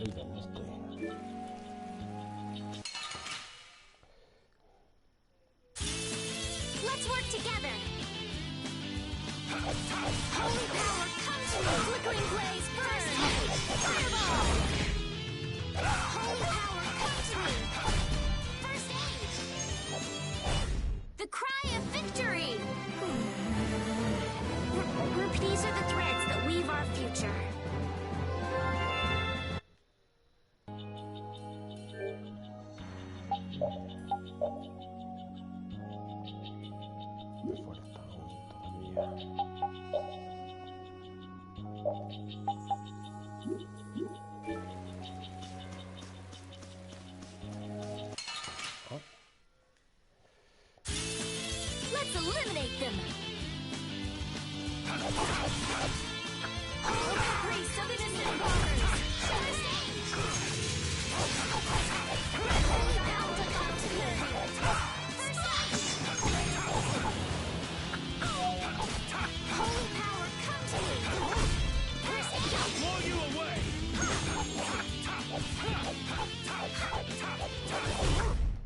riden este. Let's work together. Holy power, come to me! Flickering blaze, burn! Fireball! Holy power, come to me! First aid! The cry of victory! These are the threads that weave our future. Let's eliminate them! Oh, grace of innocent waters! First aid! Bound to continuity! First aid! Holy power, come to me! First aid! I'll blow you away!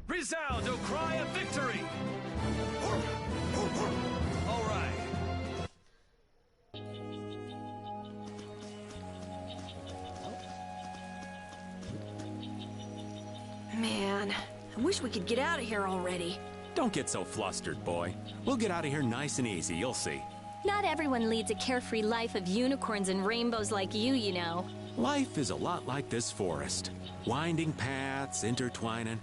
Resound, O cry of victory! All right. Man, I wish we could get out of here already. Don't get so flustered, boy. We'll get out of here nice and easy, you'll see. Not everyone leads a carefree life of unicorns and rainbows like you know. Life is a lot like this forest. Winding paths, intertwining.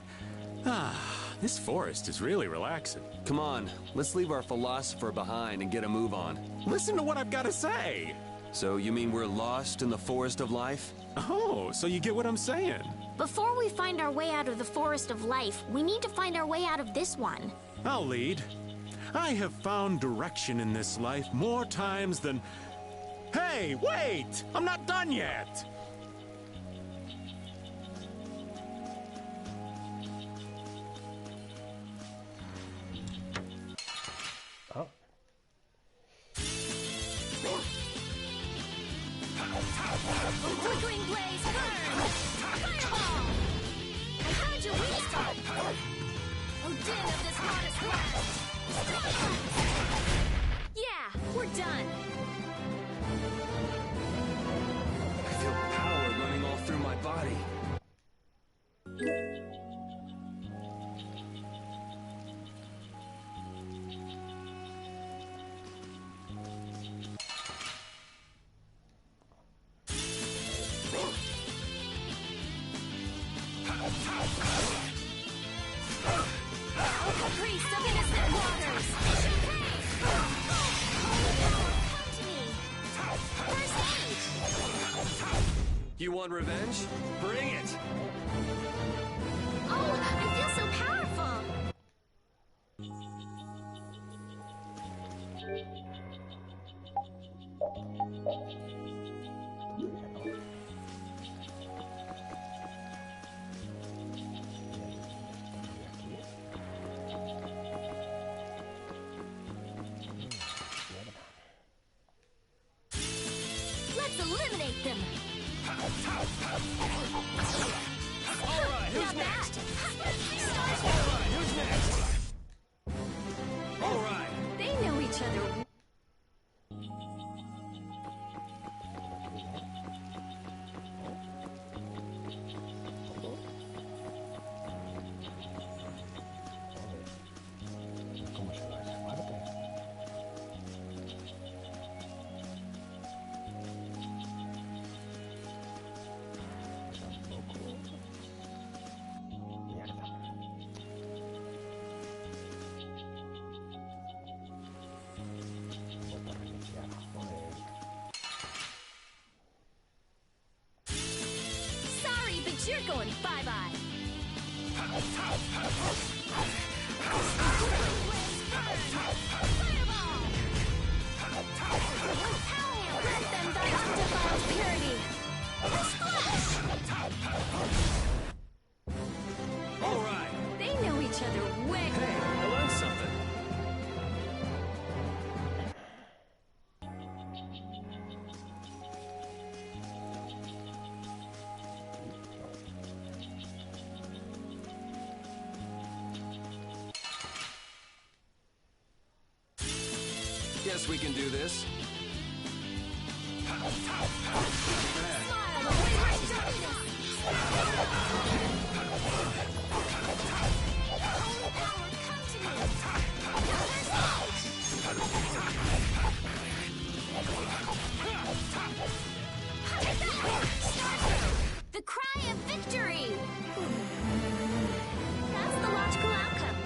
This forest is really relaxing. Come on, let's leave our philosopher behind and get a move on. Listen to what I've got to say. So you mean we're lost in the forest of life? Oh, so you get what I'm saying. Before we find our way out of the forest of life, we need to find our way out of this one. I'll lead. I have found direction in this life more times than... Hey, wait! I'm not done yet! Oh. Flickering blaze, burn! Fireball! I heard your wheels! Oh, din of this modest land! Yeah, we're done! I feel power running all through my body. Priest of innocent waters! First aid! You want revenge? Bring it! Oh, I feel so powerful! Let's eliminate them! All right, who's Not next? bad. Stars All right, who's next? All right. They know each other. ¿Cómo se va esa parte? Mierda. Vuelvo a reiniciar. Joder. Sorry, but you're going bye-bye. Fireball! How grant them thy undefiled purity! Splash! All right. They know each other way. Hey, I learned something. guess we can do this. Smile, wavering darkness. Holy power, come to me. The cry of victory. That's the logical outcome.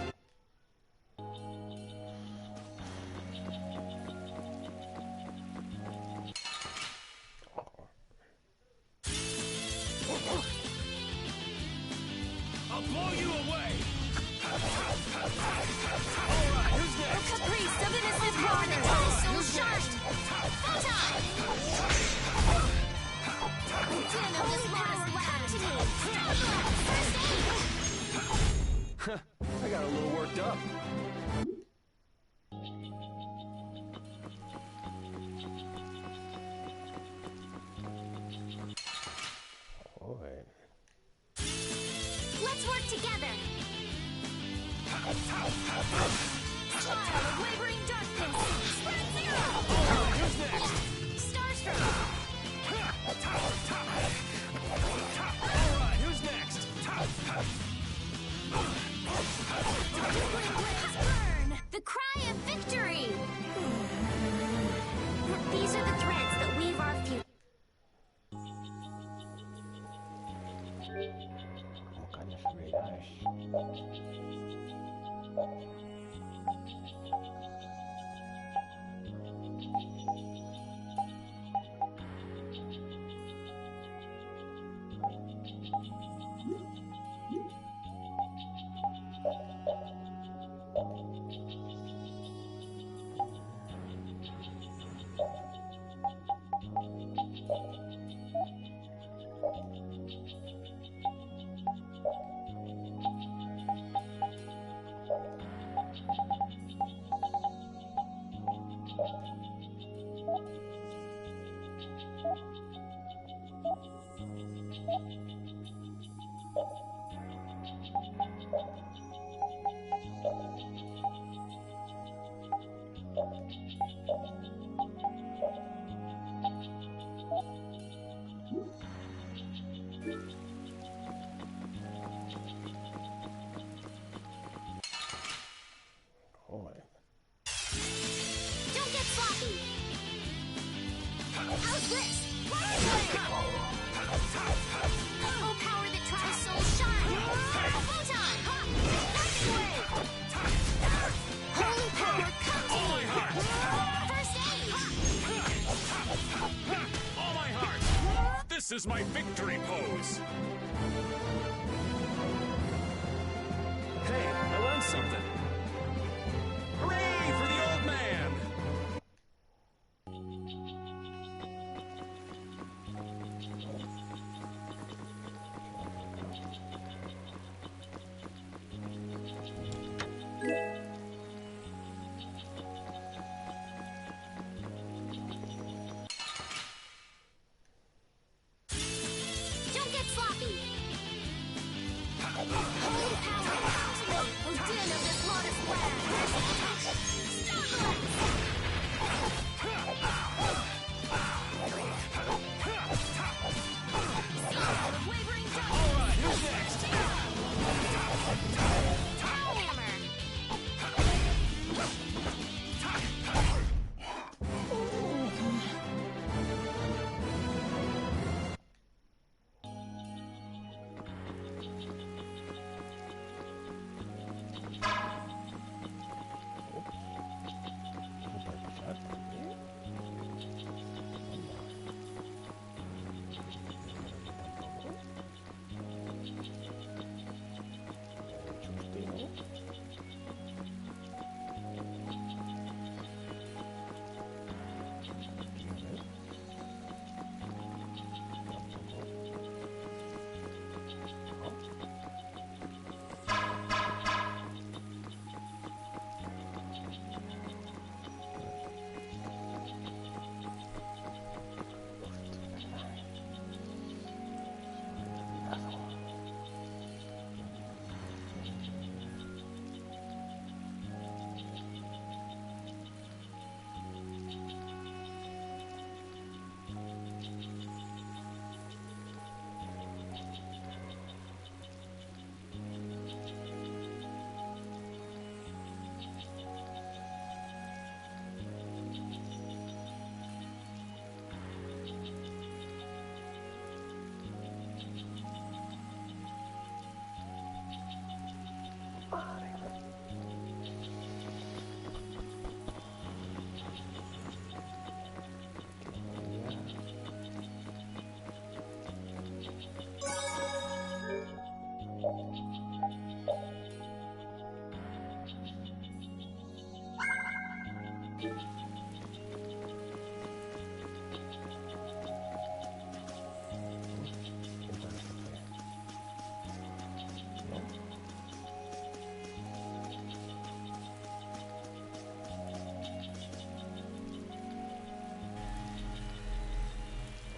I'll blow you away! Alright, who's next? Caprice of innocent power that ties soul shine. Photon. Din of this modest come to me. First aid. I got a little worked up. Boy. Let's work together. Smile of wavering darkness. Spread zero. Who's next? Starstruck. Alright, who's next? Twinkling blaze burn. The cry of victory. These are the threads that weave our future. Como caña subirás. Boy. Don't get sloppy. How's this? Oh, power that tries soul shine. Photon. Lightning wave. Holy power, come to me. First aid. All my heart! This is my victory pose! Hey, I learned something. Hooray for the old man! Don't get sloppy. Holy power, come to me. Oh, din of this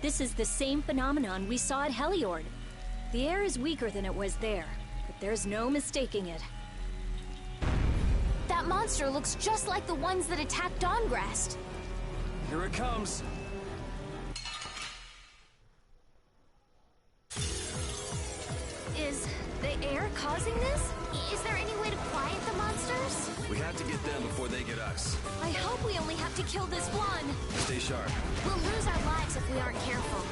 This is the same phenomenon we saw at Heliord. The air is weaker than it was there, but there's no mistaking it. That monster looks just like the ones that attacked Dawngrest. Here it comes. Is the air causing this? Is there any way to quiet the monsters? We have to get them before they get us. I hope we only have to kill this one. Stay sharp. We'll lose our lives if we aren't careful.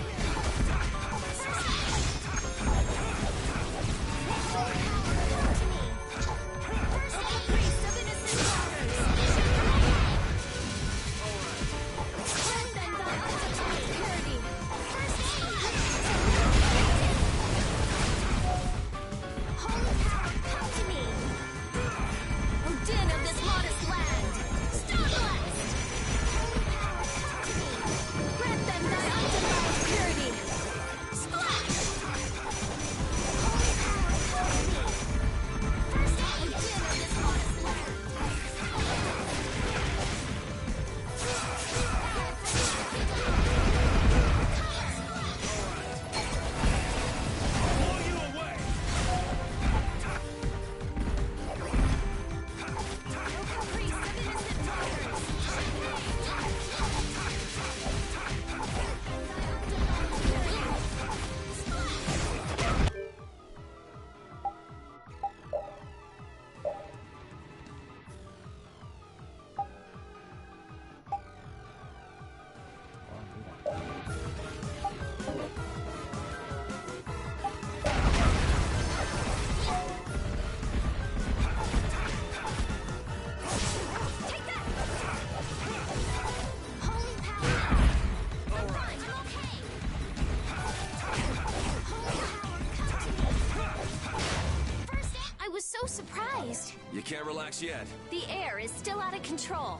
Surprised. You can't relax yet. The air is still out of control.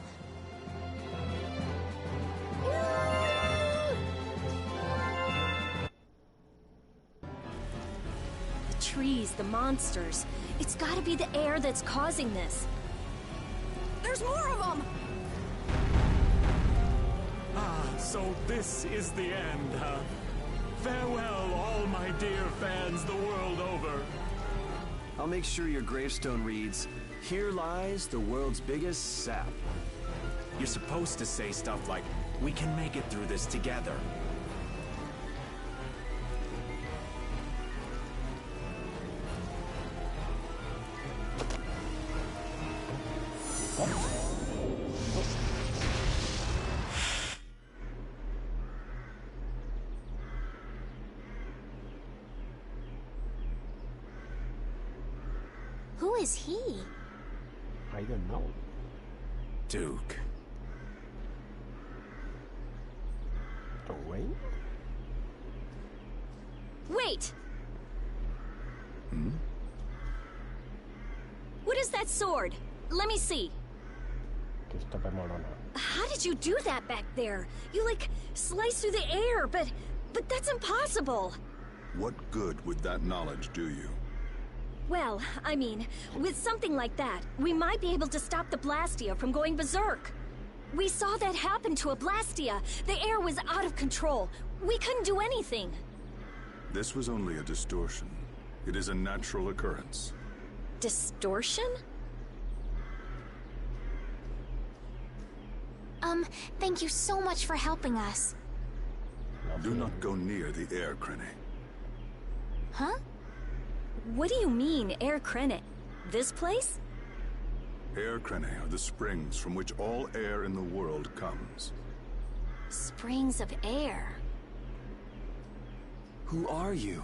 The trees, the monsters. It's gotta be the air that's causing this. There's more of them! Ah, so this is the end, huh? Farewell, all my dear fans the world over. I'll make sure your gravestone reads, "Here lies the world's biggest sap." You're supposed to say stuff like, "We can make it through this together." Who is he? I don't know. Duke. Wait. Wait! What is that sword? Let me see. Que está permolona. How did you do that back there? You, like, sliced through the air, but that's impossible. What good would that knowledge do you? Well, I mean, with something like that, we might be able to stop the Blastia from going berserk. We saw that happen to a Blastia. The air was out of control. We couldn't do anything. This was only a distortion. It is a natural occurrence. Distortion? Thank you so much for helping us. Do not go near the air, Krene. Huh? What do you mean, Air Krenet? This place? Air Krene are the springs from which all air in the world comes. Springs of air. Who are you?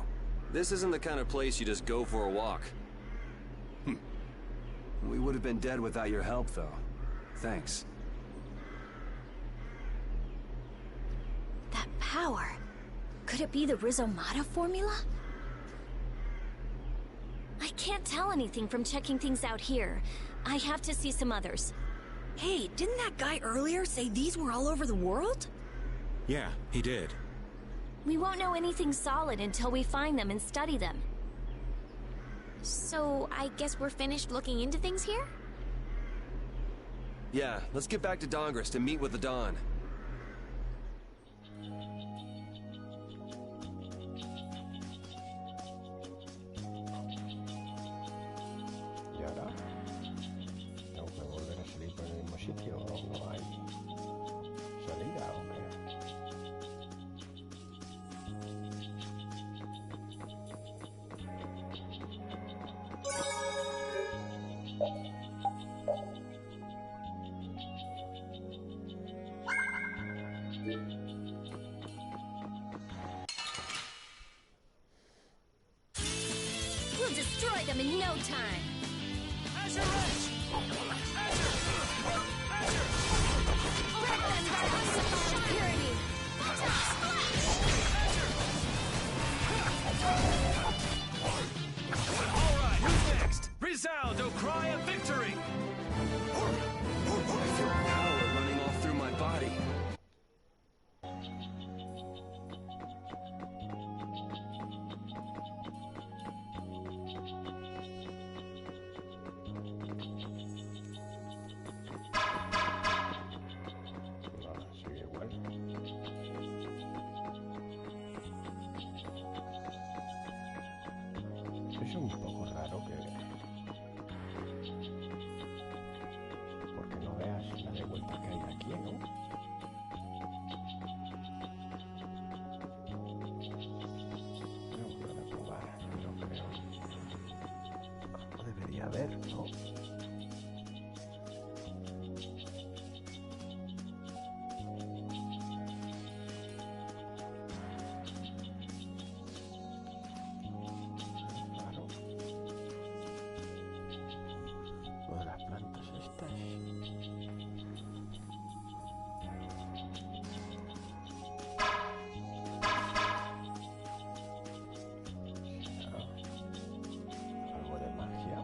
This isn't the kind of place you just go for a walk. We would have been dead without your help, though. Thanks. That power. Could it be the Rizomata formula? I can't tell anything from checking things out here. I have to see some others. Hey, didn't that guy earlier say these were all over the world? Yeah, he did. We won't know anything solid until we find them and study them. So, I guess we're finished looking into things here? Yeah, let's get back to Dawngrest and meet with the Dawn. destroy them in no time. Azure Edge! Break them by unsupported purity. Alright, who's next? Resound, O cry of victory! I feel power running all through my body. No, sigue igual. Es un poco raro que... Porque no veas la de vuelta que hay aquí, ¿no? Voy a volver a probar, no creo. No debería haber, ¿no? Raro. Lo de las plantas estas. Algo de magia.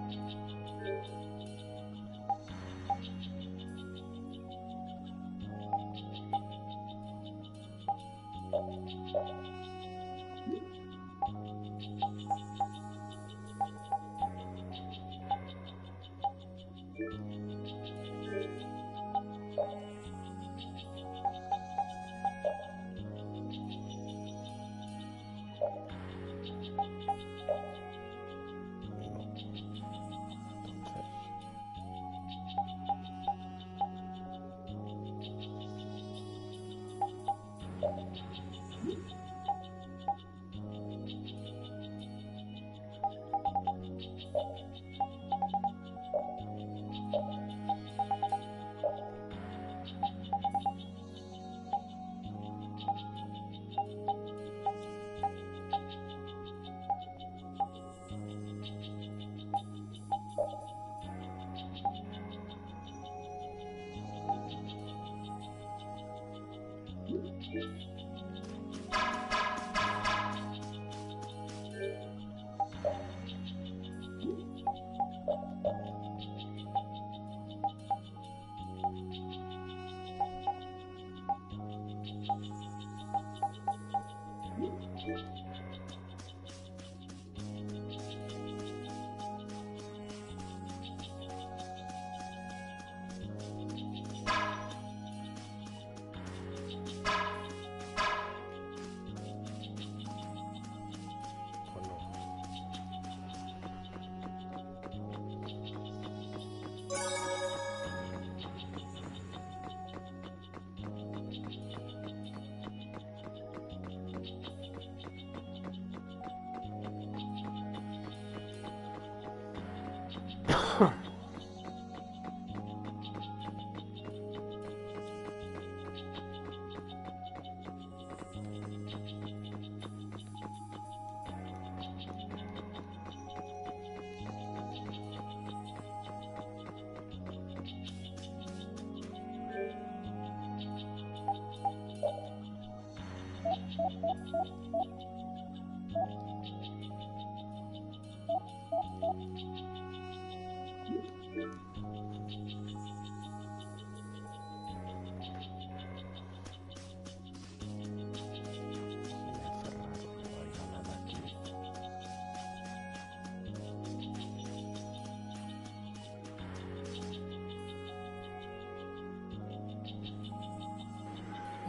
¿O no?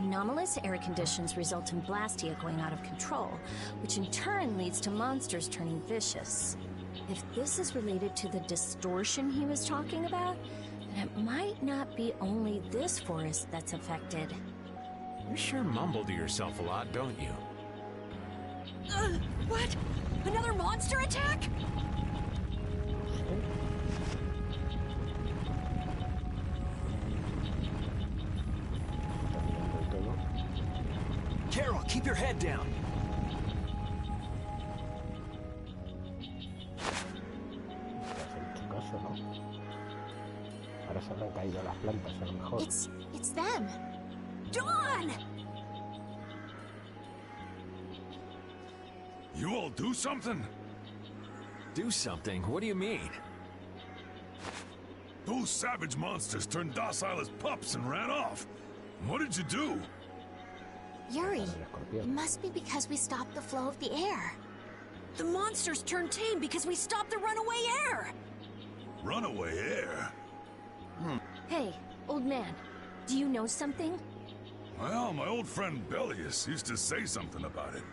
Anomalous air conditions result in Blastia going out of control, which in turn leads to monsters turning vicious. If this is related to the distortion he was talking about, then it might not be only this forest that's affected. You sure mumble to yourself a lot, don't you? What? Another monster attack? Carol, keep your head down. se habrán caído las plantas a lo mejor. It's them. Dawn! You all do something? Do something? What do you mean? Those savage monsters turned docile as pups and ran off. What did you do? Yuri, El it escorpión. must be because we stopped the flow of the air. The monsters turned tame because we stopped the runaway air. Runaway air? Hey, old man, do you know something? Well, my old friend Bellius used to say something about it.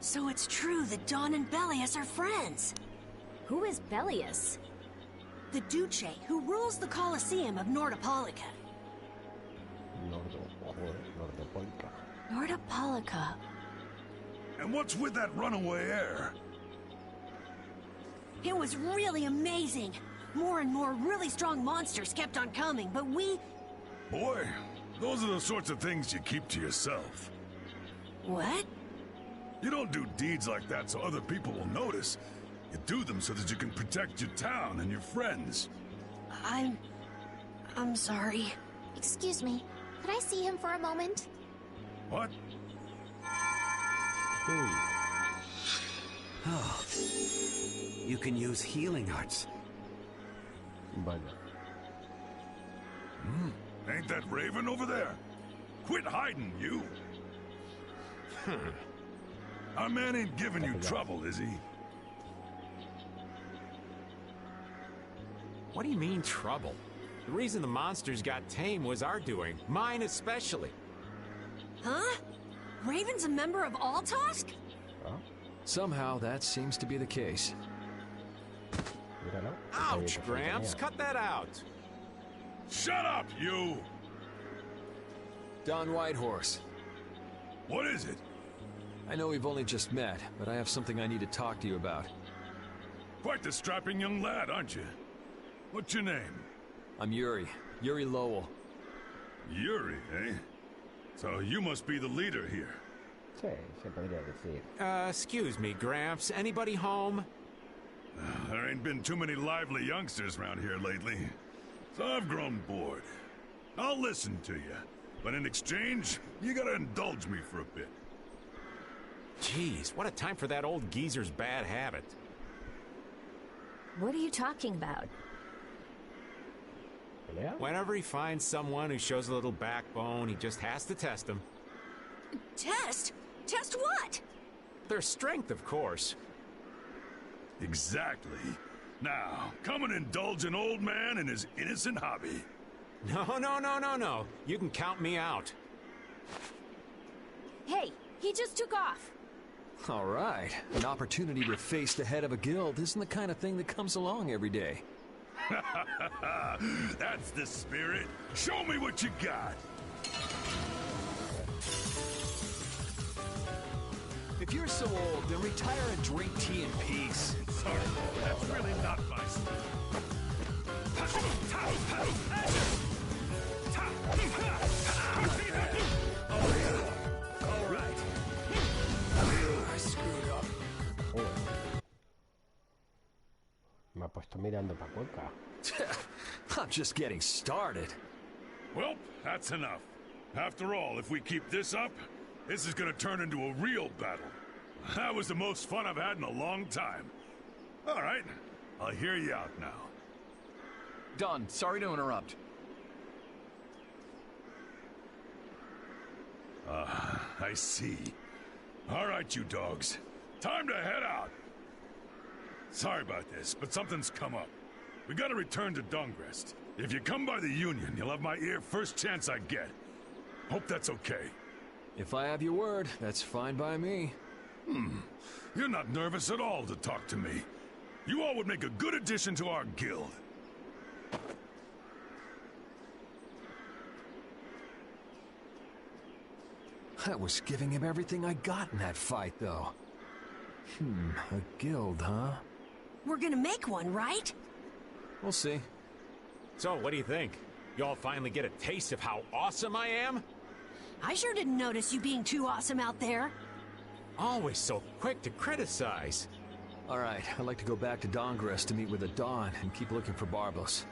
So it's true that Dawn and Bellius are friends. Who is Bellius? The Duce, who rules the Colosseum of Nordopolica. Nordopolica. Nordopolica. And what's with that runaway air? It was really amazing. More and more really strong monsters kept on coming, but we... Boy, those are the sorts of things you keep to yourself. What? You don't do deeds like that so other people will notice. You do them so that you can protect your town and your friends. I'm sorry. Excuse me, could I see him for a moment? What? Oh. You can use healing arts. Vaya. Ain't that Raven over there? Quit hiding, you! Our man ain't giving you trouble, is he? What do you mean, trouble? The reason the monsters got tame was our doing. Mine especially. Huh? Raven's a member of Altosk? Somehow that seems to be the case. Míralo. Ouch, Gramps, cut that out. Shut up, you! Don Whitehorse. What is it? I know we've only just met, but I have something I need to talk to you about. Quite the strapping young lad, aren't you? What's your name? I'm Yuri. Yuri Lowell. Yuri, eh? So you must be the leader here. Sí, se podría decir. Excuse me, Gramps, anybody home? There ain't been too many lively youngsters around here lately, so I've grown bored. I'll listen to you, but in exchange, you gotta indulge me for a bit. Jeez, what a time for that old geezer's bad habit. What are you talking about? ¿Pelea? Whenever he finds someone who shows a little backbone, he just has to test them. Test? Test what? Their strength, of course. Exactly. Now, come and indulge an old man in his innocent hobby. No. You can count me out. Hey, he just took off. All right. An opportunity to face the head of a guild isn't the kind of thing that comes along every day. That's the spirit. Show me what you got. If you're so old, then retire and drink tea in peace. Sorry, that's really not my style. All right. I screwed up. Me ha puesto mirando pa' Cuenca. I'm just getting started. Well, that's enough. After all, if we keep this up, this is gonna turn into a real battle. That was the most fun I've had in a long time. All right, I'll hear you out now. Don, sorry to interrupt. I see. All right, you dogs. Time to head out. Sorry about this, but something's come up. We gotta return to Dongrest. If you come by the Union, you'll have my ear first chance I get. Hope that's okay. If I have your word, that's fine by me. You're not nervous at all to talk to me. You all would make a good addition to our guild. I was giving him everything I got in that fight, though. A guild, huh? We're gonna make one, right? We'll see. So, what do you think? You all finally get a taste of how awesome I am? I sure didn't notice you being too awesome out there. Always so quick to criticize. All right, I'd like to go back to Dongrest to meet with the Dawn and keep looking for Barbos.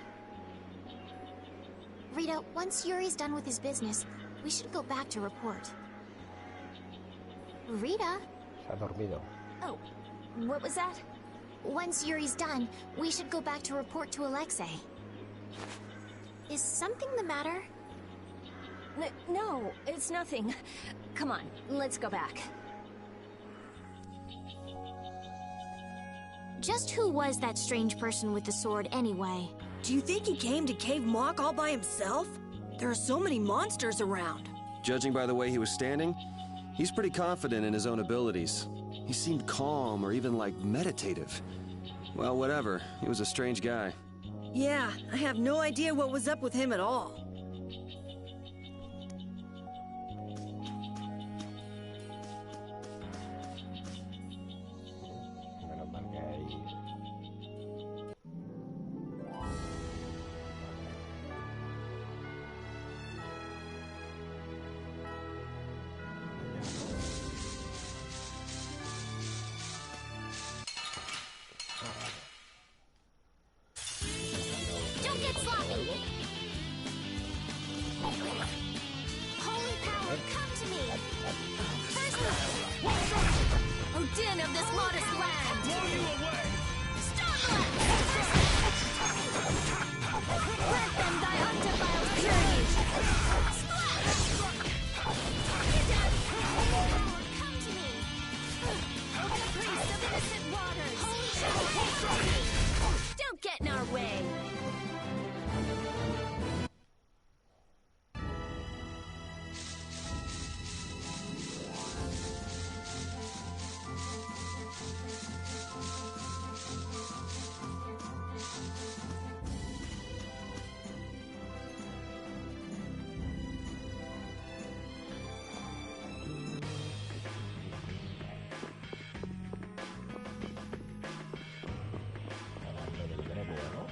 Rita, once Yuri's done with his business, we should go back to report. Rita? Se ha dormido. Oh, what was that? Once Yuri's done, we should go back to report to Alexei. Is something the matter? No, it's nothing. Come on, let's go back. Just who was that strange person with the sword anyway? Do you think he came to Cave Mock all by himself? There are so many monsters around. Judging by the way he was standing, he's pretty confident in his own abilities. He seemed calm or even like meditative. Well, whatever. He was a strange guy. Yeah, I have no idea what was up with him at all. Menos mal que hay... Don't get sloppy! Holy power, come to me! First Odin of this modest land! Blow you away! Grant them thy undefiled purity! come to me! The priest of innocent waters! Don't get in our way! Hablando del gremio, ¿no?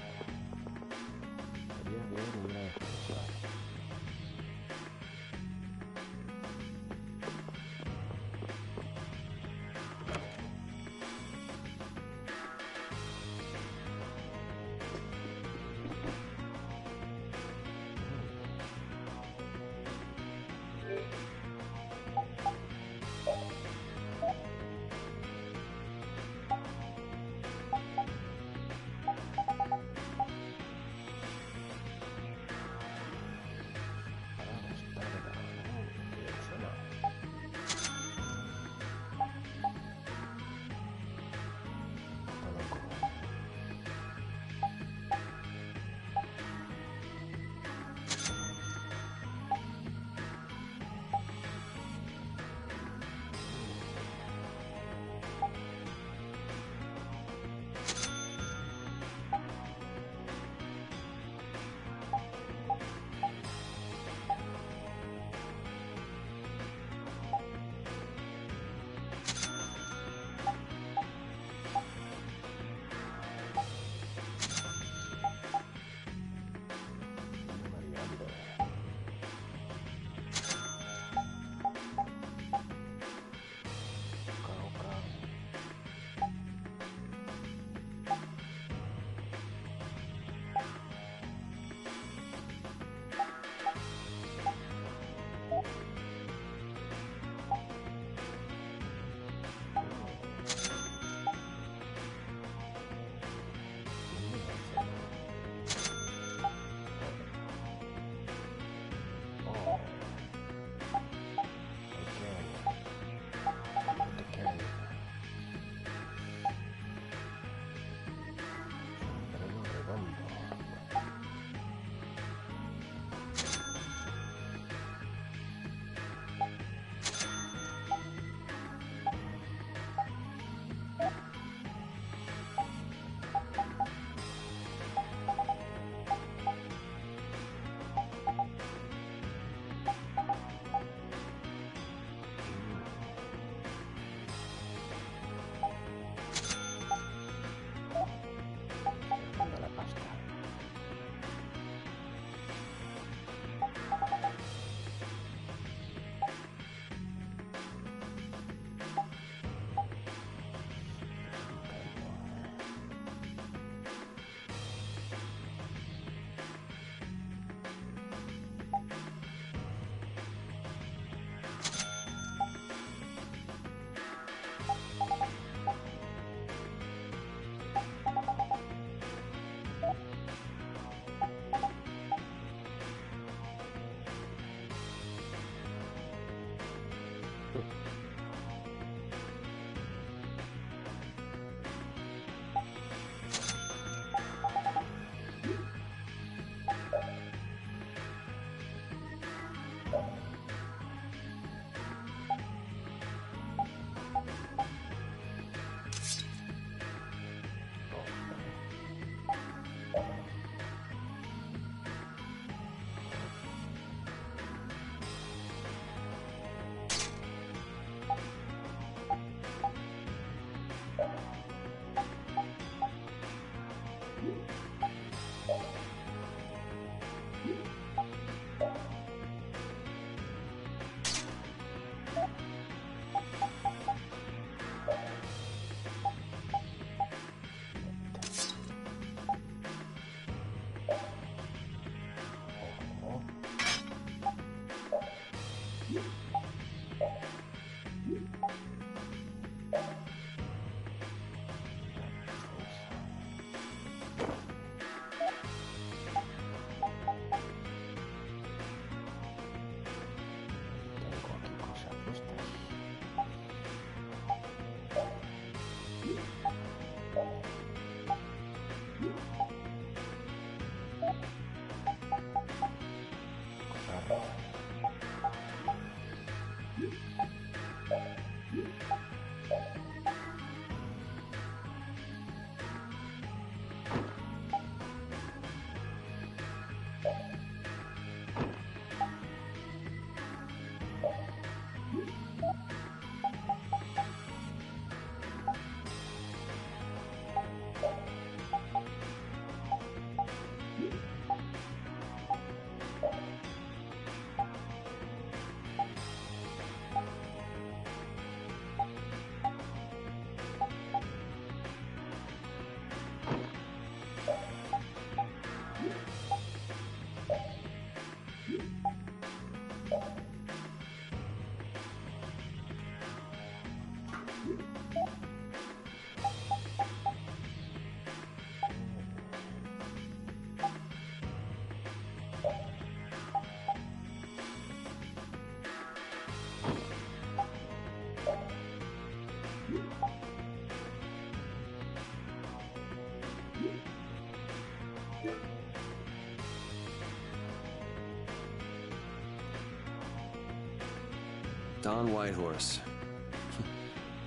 Don Whitehorse.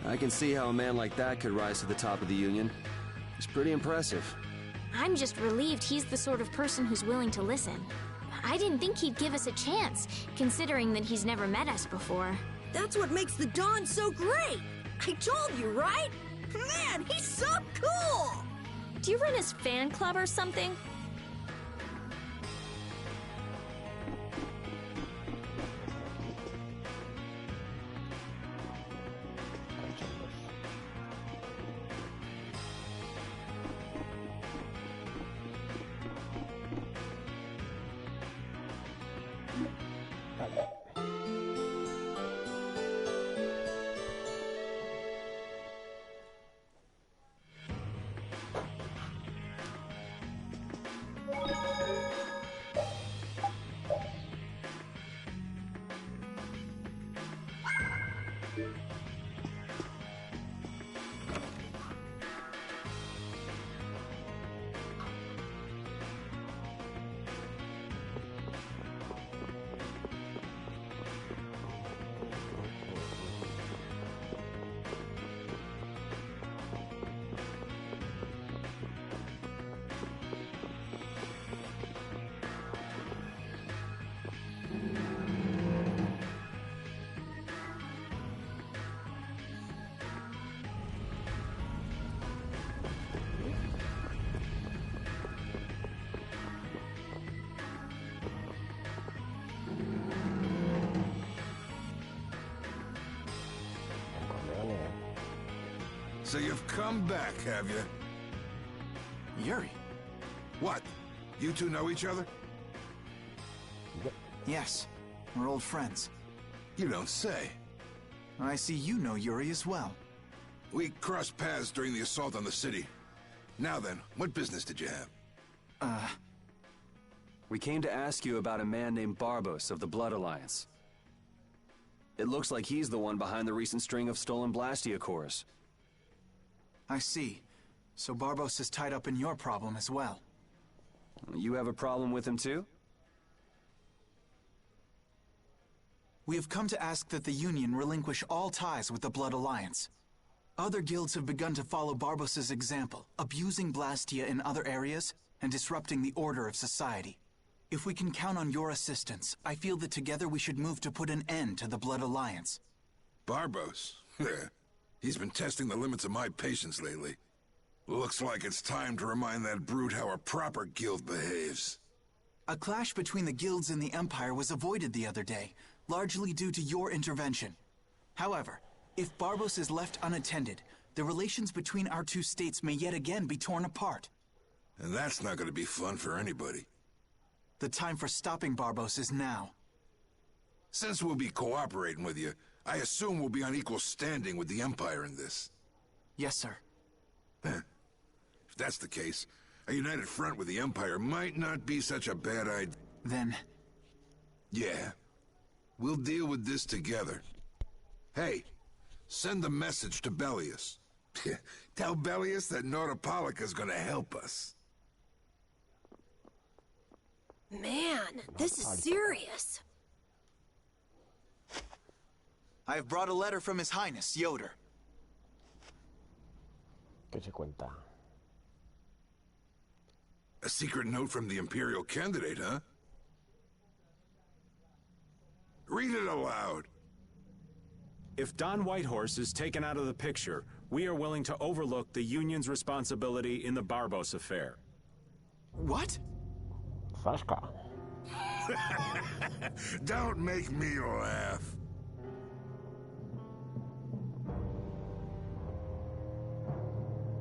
I can see how a man like that could rise to the top of the Union. He's pretty impressive. I'm just relieved he's the sort of person who's willing to listen. I didn't think he'd give us a chance, considering that he's never met us before. That's what makes the Dawn so great! I told you, right? Man, he's so cool! Do you run his fan club or something? So you've come back, have you? Yuri? What? You two know each other? Yes, we're old friends. You don't say. I see you know Yuri as well. We crossed paths during the assault on the city. Now then, what business did you have? We came to ask you about a man named Barbos of the Blood Alliance. It looks like he's the one behind the recent string of stolen Blastia cores. I see. So Barbos is tied up in your problem as well. You have a problem with him too? We have come to ask that the Union relinquish all ties with the Blood Alliance. Other guilds have begun to follow Barbos' example, abusing Blastia in other areas and disrupting the order of society. If we can count on your assistance, I feel that together we should move to put an end to the Blood Alliance. Barbos? He's been testing the limits of my patience lately. Looks like it's time to remind that brute how a proper guild behaves. A clash between the guilds and the Empire was avoided the other day, largely due to your intervention. However, if Barbos is left unattended, the relations between our two states may yet again be torn apart. And that's not going to be fun for anybody. The time for stopping Barbos is now. Since we'll be cooperating with you, I assume we'll be on equal standing with the Empire in this. Yes, sir. If that's the case, a united front with the Empire might not be such a bad idea. Then... Yeah. We'll deal with this together. Hey, send the message to Bellius. Tell Bellius that Nordopolica's gonna help us. Man, this is serious. I have brought a letter from His Highness, Yoder. ¿Qué se cuenta? A secret note from the Imperial candidate, huh? Read it aloud. If Don Whitehorse is taken out of the picture, we are willing to overlook the Union's responsibility in the Barbos affair. What? Fasca. Don't make me laugh.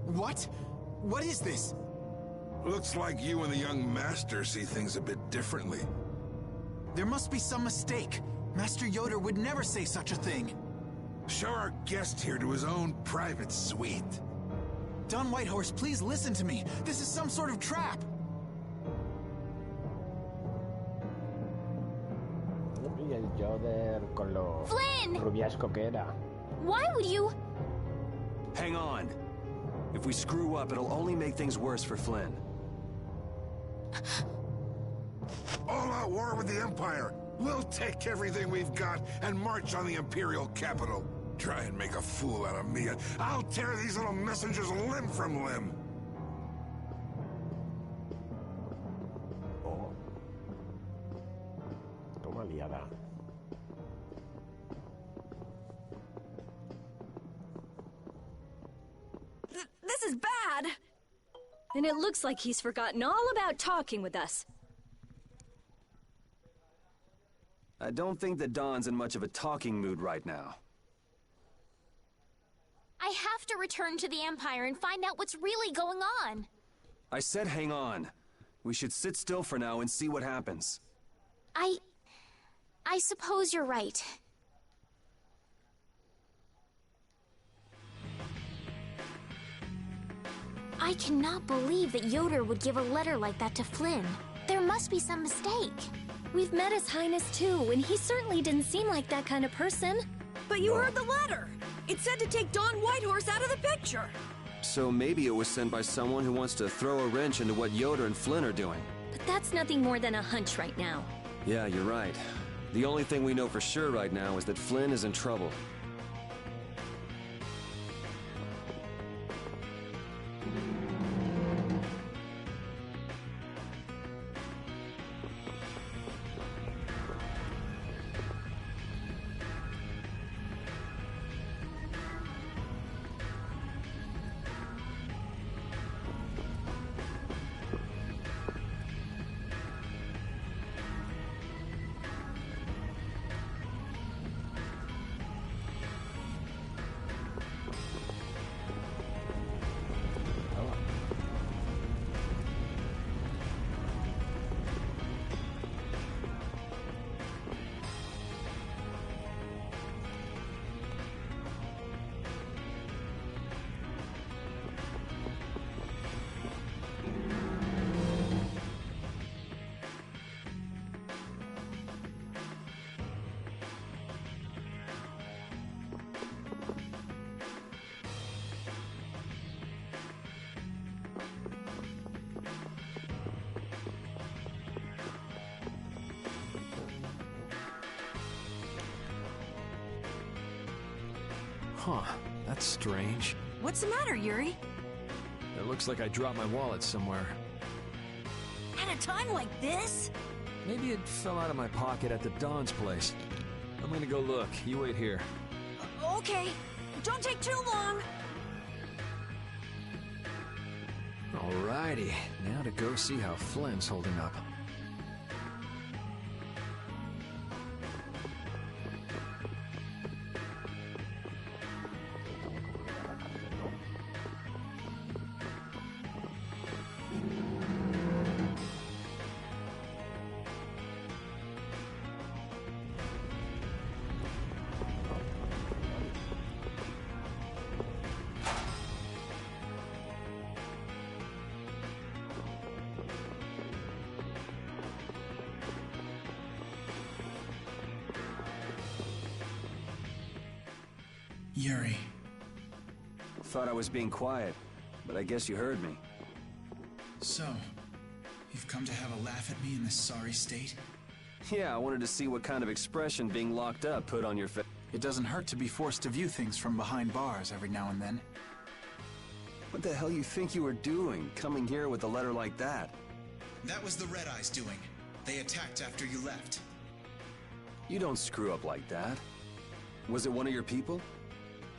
What? What is this? Looks like you and the young master see things a bit differently. There must be some mistake. Master Yoder would never say such a thing. Show our guest here to his own private suite. Don Whitehorse, please listen to me. This is some sort of trap. Y el Yoder con lo Flynn! rubiasco que era. Why would you... Hang on. If we screw up, it'll only make things worse for Flynn. All-out war with the Empire. We'll take everything we've got and march on the Imperial capital. Try and make a fool out of me, and I'll tear these little messengers limb from limb. Oh. Toma liada. This is bad! And it looks like he's forgotten all about talking with us. I don't think that Don's in much of a talking mood right now. I have to return to the Empire and find out what's really going on. I said hang on. We should sit still for now and see what happens. I suppose you're right. I cannot believe that Yoder would give a letter like that to Flynn. There must be some mistake. We've met His Highness too, and he certainly didn't seem like that kind of person. But you heard the letter. It said to take Don Whitehorse out of the picture. So maybe it was sent by someone who wants to throw a wrench into what Yoder and Flynn are doing. But that's nothing more than a hunch right now. Yeah, you're right. The only thing we know for sure right now is that Flynn is in trouble. Huh, that's strange. What's the matter, Yuri? It looks like I dropped my wallet somewhere. At a time like this? Maybe it fell out of my pocket at the Don's place. I'm gonna go look. You wait here. Okay. Don't take too long. Alrighty, now to go see how Flynn's holding up. Yuri. Thought I was being quiet, but I guess you heard me. So, you've come to have a laugh at me in this sorry state? Yeah, I wanted to see what kind of expression being locked up put on your face. It doesn't hurt to be forced to view things from behind bars every now and then. What the hell you think you were doing, coming here with a letter like that? That was the Red Eyes doing. They attacked after you left. You don't screw up like that. Was it one of your people?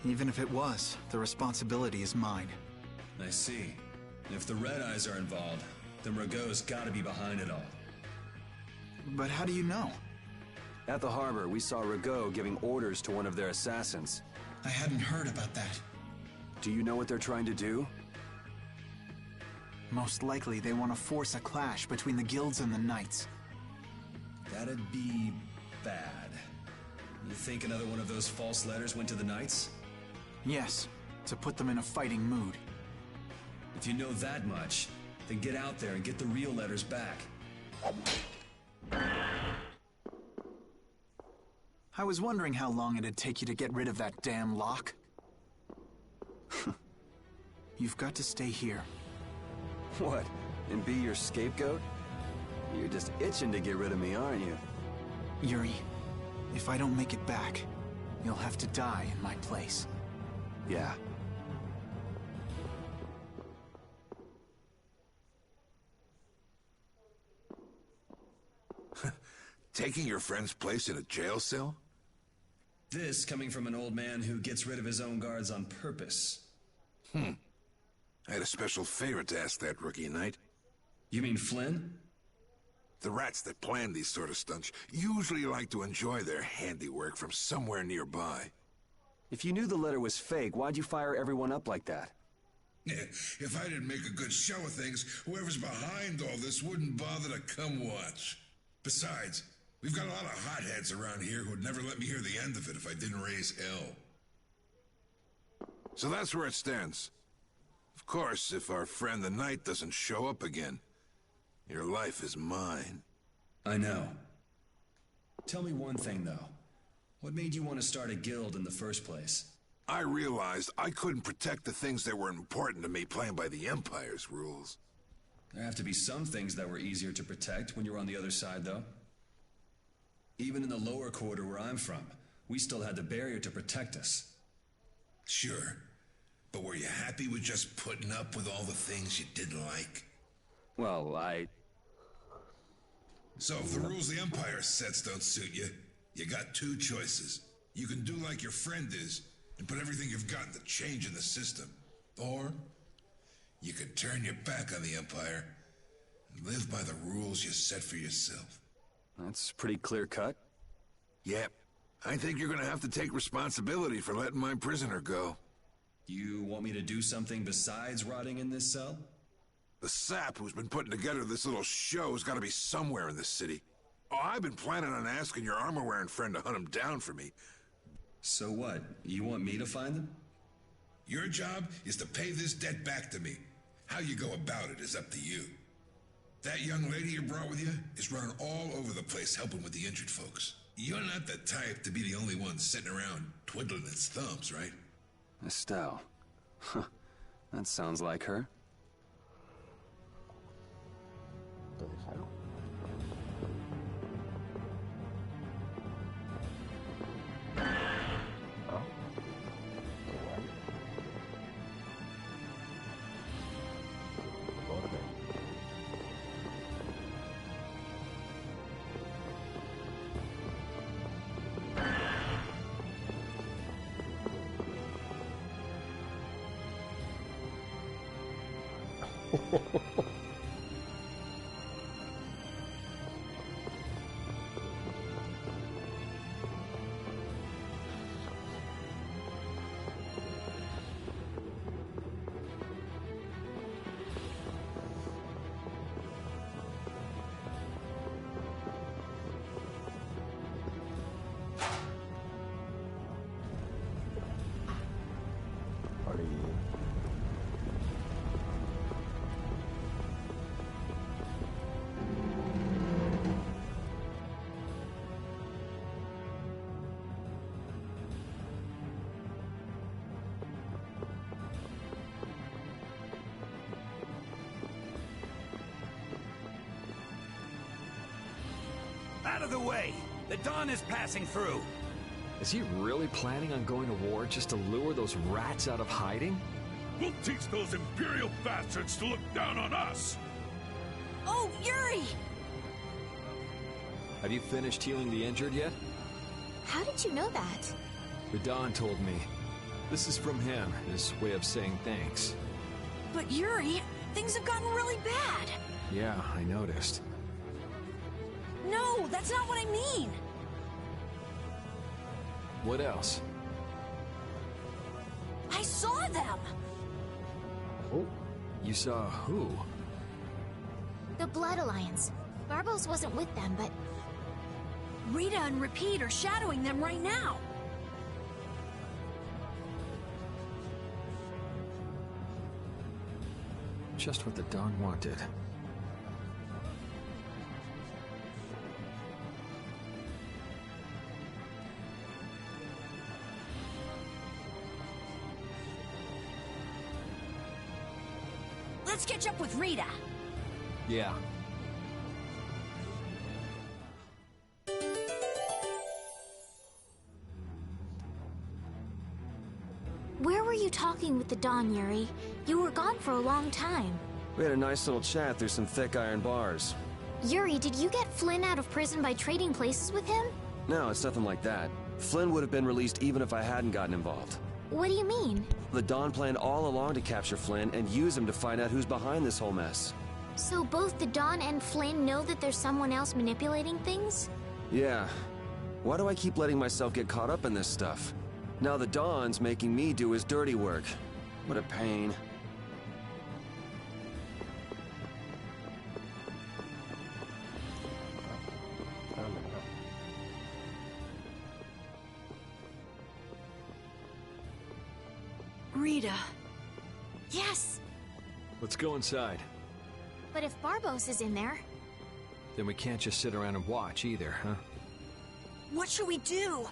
Even if it was, the responsibility is mine. I see. If the Red Eyes are involved, then Rago's gotta be behind it all. But how do you know? At the harbor, we saw Rago giving orders to one of their assassins. I hadn't heard about that. Do you know what they're trying to do? Most likely they want to force a clash between the guilds and the knights. That'd be bad. You think another one of those false letters went to the Knights? Yes, to put them in a fighting mood. If you know that much, then get out there and get the real letters back. I was wondering how long it'd take you to get rid of that damn lock. You've got to stay here. What? And be your scapegoat? You're just itching to get rid of me, aren't you? Yuri, if I don't make it back, you'll have to die in my place. Yeah. Taking your friend's place in a jail cell? This coming from an old man who gets rid of his own guards on purpose. I had a special favor to ask that rookie knight. You mean Flynn? The rats that plan these sort of stunts usually like to enjoy their handiwork from somewhere nearby. If you knew the letter was fake, why'd you fire everyone up like that? If I didn't make a good show of things, whoever's behind all this wouldn't bother to come watch. Besides, we've got a lot of hotheads around here who'd never let me hear the end of it if I didn't raise hell. So that's where it stands. Of course, if our friend the Knight doesn't show up again, your life is mine. I know. Tell me one thing, though. What made you want to start a guild in the first place? I realized I couldn't protect the things that were important to me playing by the Empire's rules. There have to be some things that were easier to protect when you were on the other side, though. Even in the lower quarter where I'm from, we still had the barrier to protect us. Sure. But were you happy with just putting up with all the things you didn't like? Well, So if the rules the Empire sets don't suit you, you got two choices. You can do like your friend is, and put everything you've got into changing the system. Or, you could turn your back on the Empire, and live by the rules you set for yourself. That's pretty clear-cut. Yep. I think you're gonna have to take responsibility for letting my prisoner go. You want me to do something besides rotting in this cell? The sap who's been putting together this little show's gotta be somewhere in this city. Oh, I've been planning on asking your armor-wearing friend to hunt him down for me. So what? You want me to find them? Your job is to pay this debt back to me. How you go about it is up to you. That young lady you brought with you is running all over the place helping with the injured folks. You're not the type to be the only one sitting around twiddling its thumbs, right? Estelle. Huh. That sounds like her. Entonces, algo. ¿No? Igual. Orden. Out of the way! The dawn is passing through! Is he really planning on going to war just to lure those rats out of hiding? We'll teach those Imperial bastards to look down on us! Oh, Yuri! Have you finished healing the injured yet? How did you know that? Radon told me. This is from him, his way of saying thanks. But Yuri, things have gotten really bad. Yeah, I noticed. No, that's not what I mean. What else? I saw them. Oh, you saw who? The Blood Alliance. Barbos wasn't with them, but... Rita and Repeat are shadowing them right now. Just what the Dawn wanted. Let's catch up with Rita. Yeah. talking with the Dawn, Yuri? You were gone for a long time. We had a nice little chat through some thick iron bars. Yuri, did you get Flynn out of prison by trading places with him? No, it's nothing like that. Flynn would have been released even if I hadn't gotten involved. What do you mean? The Dawn planned all along to capture Flynn and use him to find out who's behind this whole mess. So both the Dawn and Flynn know that there's someone else manipulating things? Yeah. Why do I keep letting myself get caught up in this stuff? Now the Dawn's making me do his dirty work. What a pain. Rita. Yes! Let's go inside. But if Barbos is in there... Then we can't just sit around and watch either, huh? What should we do?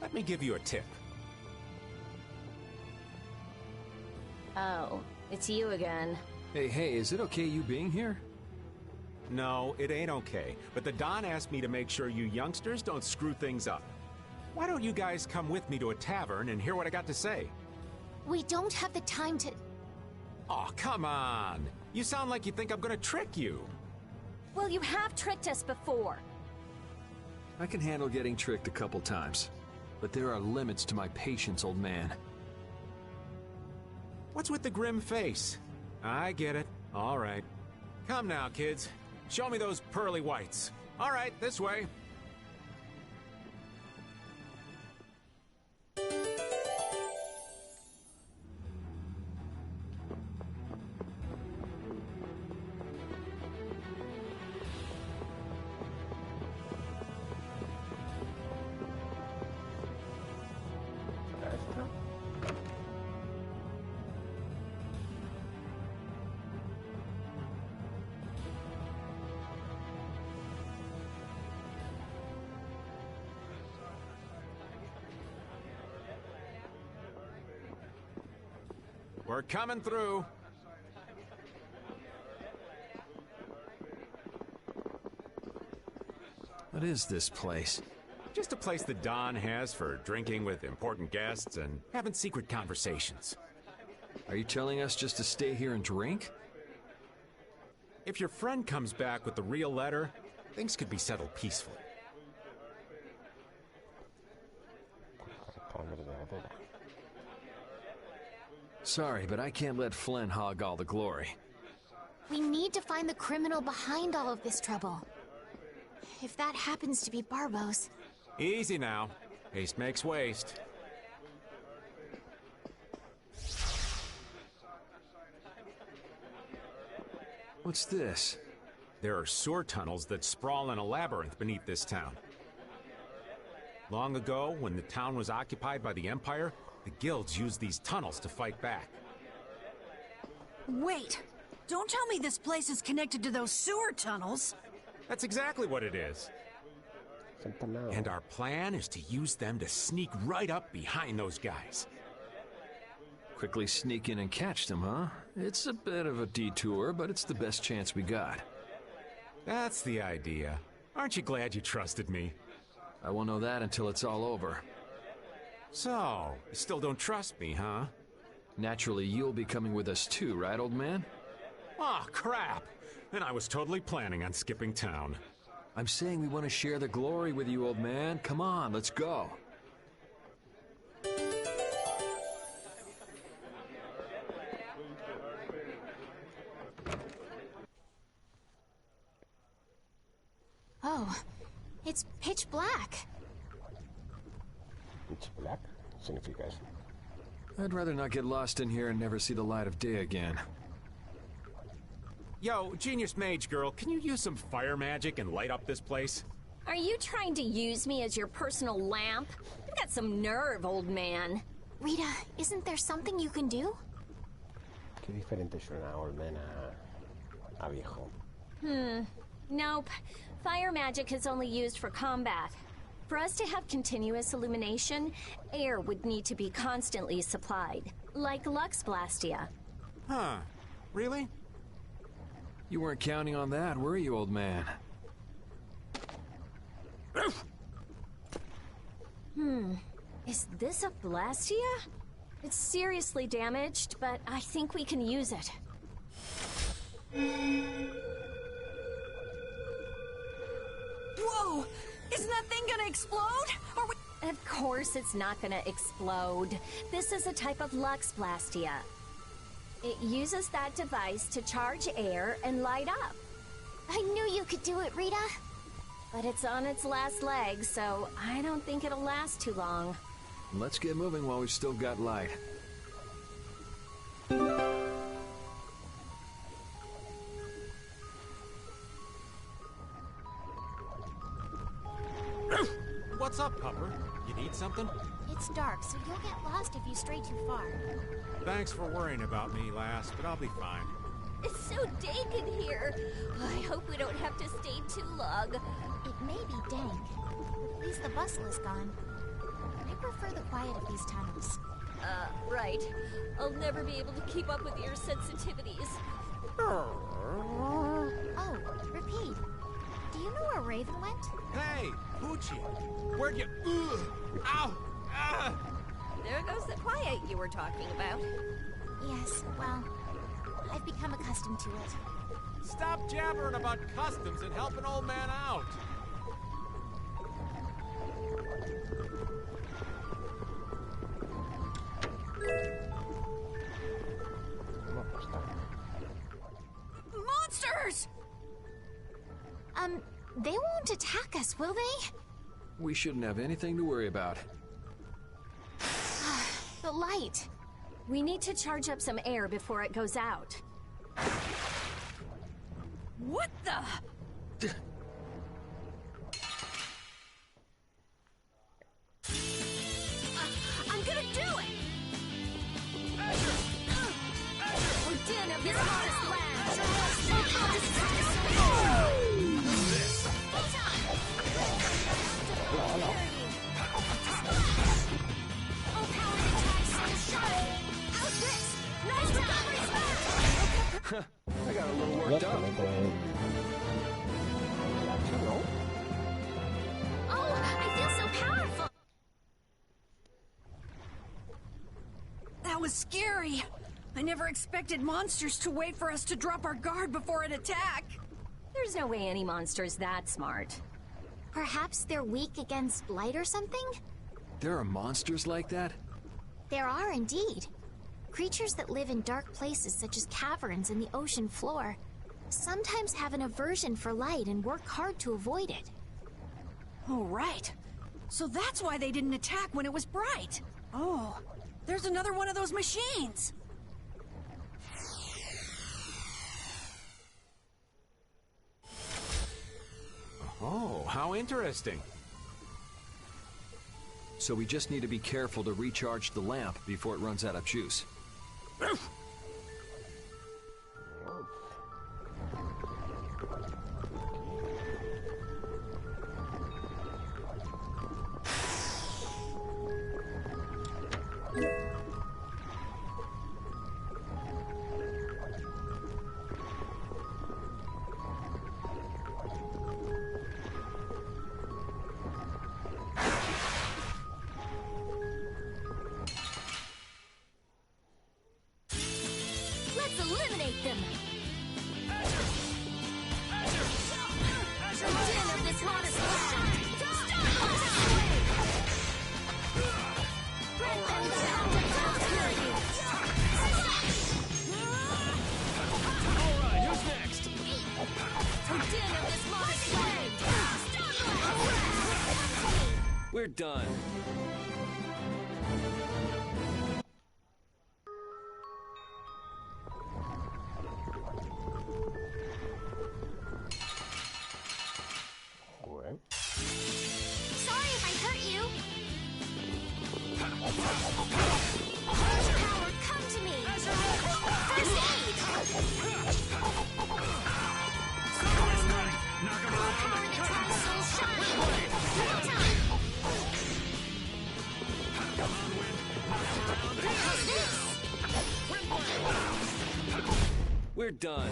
Let me give you a tip. Oh, it's you again. Hey, is it okay you being here? No, it ain't okay. But the Don asked me to make sure you youngsters don't screw things up. Why don't you guys come with me to a tavern and hear what I got to say? We don't have the time to... Oh, come on! You sound like you think I'm gonna trick you. Well, you have tricked us before. I can handle getting tricked a couple times. But there are limits to my patience, old man. What's with the grim face? I get it. All right. Come now, kids. Show me those pearly whites. All right, this way. We're coming through. What is this place? Just a place the Don has for drinking with important guests and having secret conversations. Are you telling us just to stay here and drink? If your friend comes back with the real letter, things could be settled peacefully. Sorry, but I can't let Flynn hog all the glory. We need to find the criminal behind all of this trouble. If that happens to be Barbos... Easy now. Haste makes waste. What's this? There are sewer tunnels that sprawl in a labyrinth beneath this town. Long ago, when the town was occupied by the Empire, the guilds used these tunnels to fight back. Wait! Don't tell me this place is connected to those sewer tunnels! That's exactly what it is. And our plan is to use them to sneak right up behind those guys. Quickly sneak in and catch them, huh? It's a bit of a detour, but it's the best chance we got. That's the idea. Aren't you glad you trusted me? I won't know that until it's all over. So, you still don't trust me, huh? Naturally, you'll be coming with us too, right, old man? Aw, crap! And I was totally planning on skipping town. I'm saying we want to share the glory with you, old man. Come on, let's go. Oh, it's pitch black. Pitch black? Significa eso. I'd rather not get lost in here and never see the light of day again. Yo, Genius Mage Girl, can you use some fire magic and light up this place? Are you trying to use me as your personal lamp? You got some nerve, old man. Rita, isn't there something you can do? Qué diferente suena old man a viejo. Nope. Fire magic is only used for combat. For us to have continuous illumination, air would need to be constantly supplied, like Lux Blastia. Huh. Really? You weren't counting on that, were you, old man? Is this a Blastia? It's seriously damaged, but I think we can use it. Whoa! Isn't that thing gonna explode? Are we... Of course it's not gonna explode. This is a type of Lux Blastia. It uses that device to charge air and light up. I knew you could do it, Rita. But it's on its last leg, so I don't think it'll last too long. Let's get moving while we've still got light. What's up, Pupper? You need something? It's dark, so you'll get lost if you stray too far. Thanks for worrying about me, lass, but I'll be fine. It's so dank in here. I hope we don't have to stay too long. It may be dank, but at least the bustle is gone. I prefer the quiet of these tunnels. Right. I'll never be able to keep up with your sensitivities. Oh, repeat. Do you know where Raven went? Hey, Poochie! Where'd you... Ow! Ah! There goes the quiet you were talking about. Yes, well, I've become accustomed to it. Stop jabbering about customs and help an old man out! Monsters! They won't attack us, will they? We shouldn't have anything to worry about. The light. We need to charge up some air before it goes out. What the? I'm gonna do it! Din of this modest land! I got a little worked up. Oh, I feel so powerful! That was scary. I never expected monsters to wait for us to drop our guard before an attack. There's no way any monster's that smart. Perhaps they're weak against light or something? There are monsters like that? There are indeed. Creatures that live in dark places such as caverns and the ocean floor sometimes have an aversion for light and work hard to avoid it. Oh, right. So that's why they didn't attack when it was bright. Oh, there's another one of those machines. Oh, how interesting. So we just need to be careful to recharge the lamp before it runs out of juice. Let's eliminate them! The din of this modest land! Alright, who's next? The din of this modest land! We're done. Sorry if I hurt you! Power, come to me! First aid! Power that tries soul shine! We're done.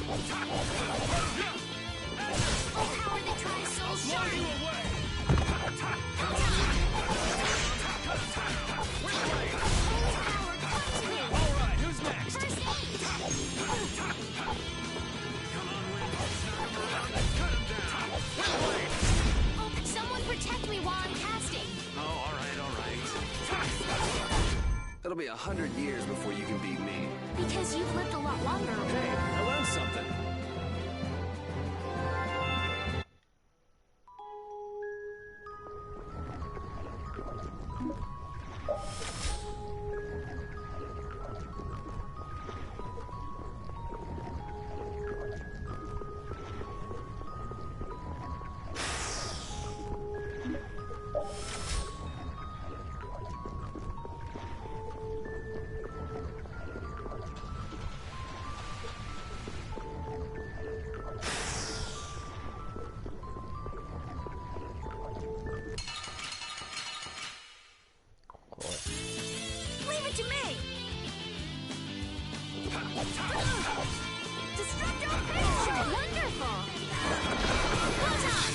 Full power that tries soul shine. Holy power, come to me. All right, who's next? First aid. Come on, Wind. Knock him around and cut him down. Wind blade. Oh, someone protect me while I'm casting. Oh, all right, all right. It'll be 100 years before you can beat me. Because you've lived a lot longer. Hey, I learned something. Leave it to me. Destructo finisher. Wonderful. Photon.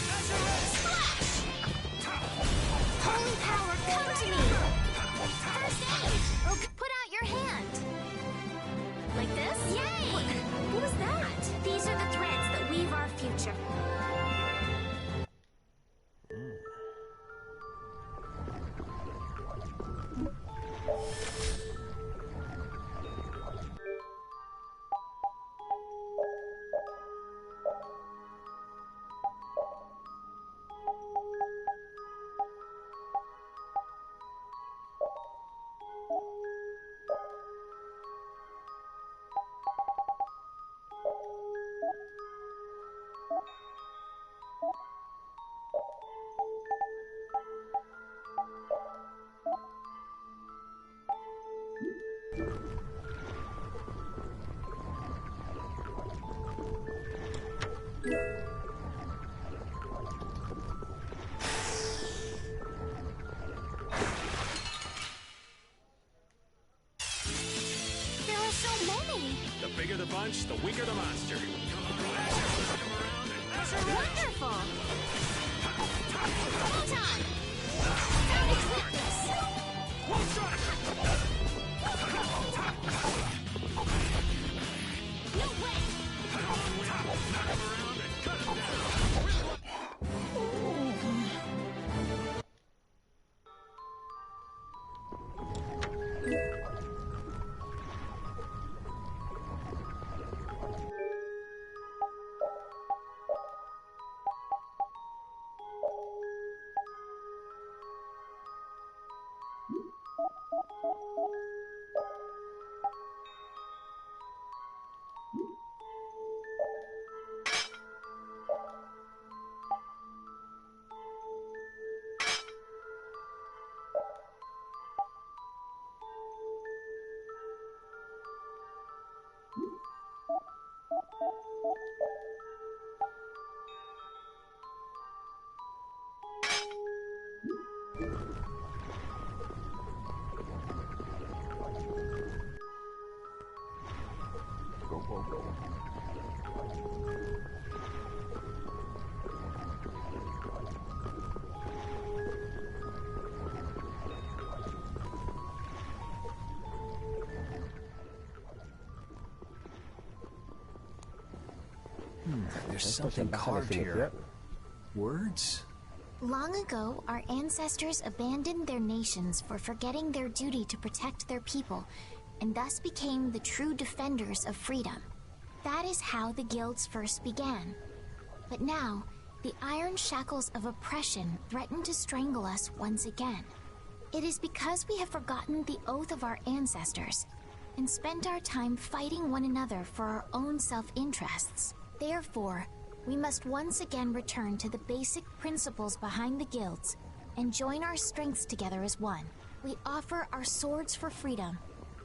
Splash. Holy power, come to me. First aid. Oh, put out your hand. Like this? Yay! What was that? These are the threads that weave our future. There are so many. The bigger the bunch, the weaker the monster. Wonderful. Photon. Don't accept this. No way. Go, go, go. There's something carved here. Words? Long ago, our ancestors abandoned their nations for forgetting their duty to protect their people, and thus became the true defenders of freedom. That is how the guilds first began. But now, the iron shackles of oppression threaten to strangle us once again. It is because we have forgotten the oath of our ancestors, and spent our time fighting one another for our own self-interests. Therefore, we must once again return to the basic principles behind the guilds, and join our strengths together as one. We offer our swords for freedom,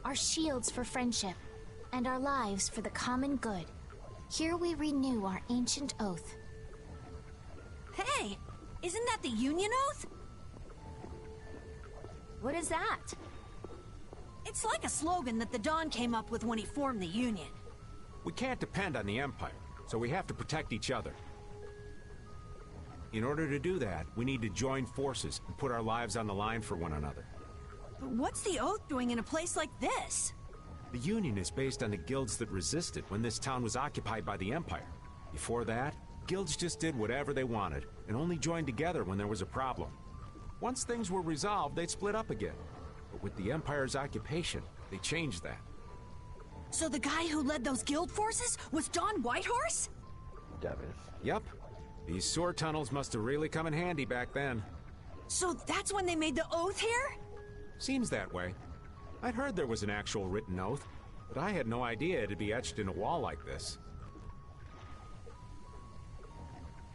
our shields for friendship, and our lives for the common good. Here we renew our ancient oath. Hey! Isn't that the Union Oath? What is that? It's like a slogan that the Don came up with when he formed the Union. We can't depend on the Empire, so we have to protect each other. In order to do that, we need to join forces and put our lives on the line for one another. But what's the Oath doing in a place like this? The Union is based on the guilds that resisted when this town was occupied by the Empire. Before that, guilds just did whatever they wanted, and only joined together when there was a problem. Once things were resolved, they'd split up again. But with the Empire's occupation, they changed that. So the guy who led those guild forces was Don Whitehorse? Ya ves. Yep. These sewer tunnels must have really come in handy back then. So that's when they made the Oath here? Seems that way. I'd heard there was an actual written oath, but I had no idea it'd be etched in a wall like this.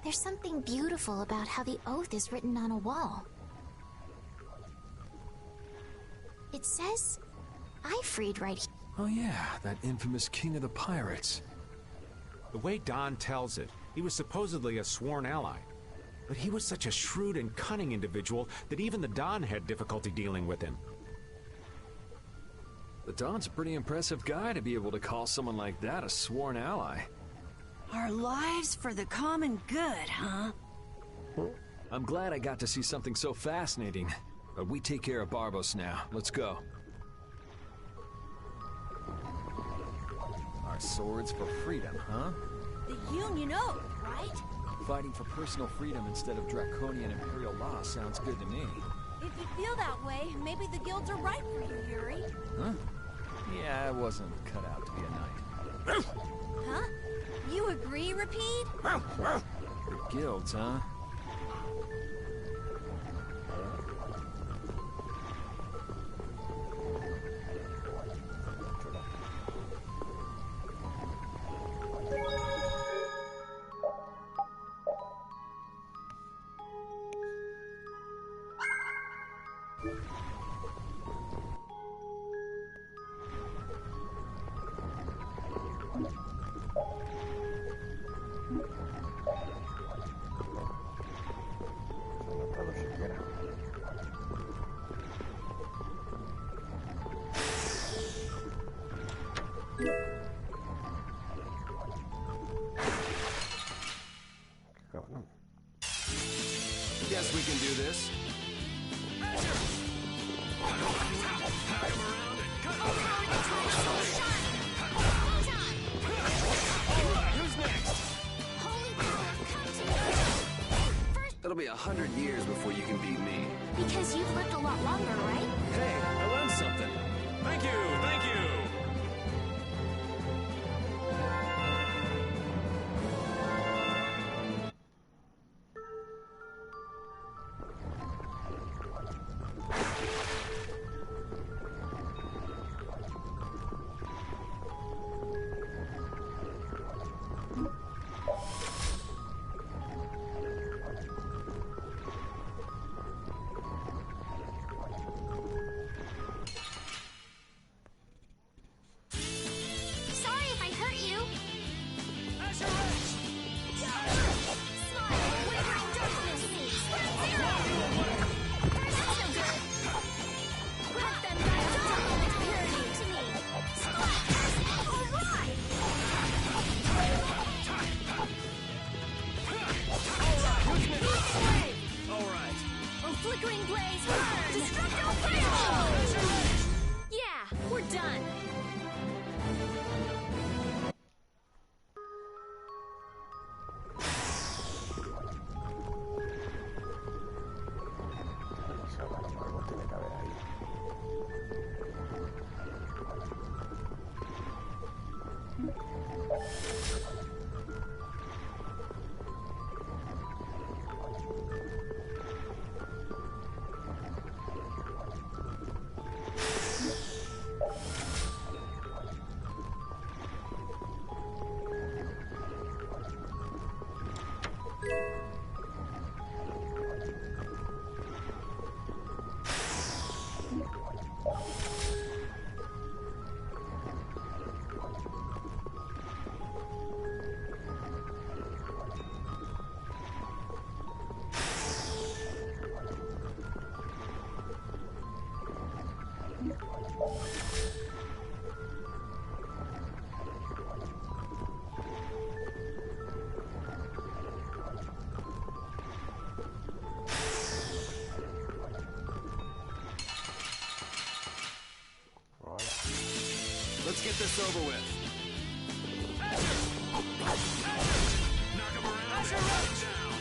There's something beautiful about how the Oath is written on a wall. It says, I freed right here. Oh yeah, that infamous king of the pirates. The way Don tells it, he was supposedly a sworn ally. But he was such a shrewd and cunning individual that even the Don had difficulty dealing with him. The Don's a pretty impressive guy to be able to call someone like that a sworn ally. Our lives for the common good, huh? I'm glad I got to see something so fascinating. But we take care of Barbos now. Let's go. Our swords for freedom, huh? The Union Oath, right? Fighting for personal freedom instead of draconian imperial law sounds good to me. If you feel that way, maybe the guilds are right for you, Yuri. Huh? Yeah, I wasn't cut out to be a knight. Huh? You agree, Repeat? The guilds, huh? Guess we can do this. Who's next? Holy power, come to me. It'll be 100 years before you can beat me. Because you've lived a lot longer, right? Hey, I learned something. Thank you, thank you. Sorry if I hurt you. Smile, wavering darkness. Zero. That's no good. Let them die of darkness purity to me. Splash. All right. All right. Oh, flickering blaze, burn. Destructo Fail. Yeah, we're done. No sé, algo tiene que haber ahí. this over with. Knock him around and cut him down.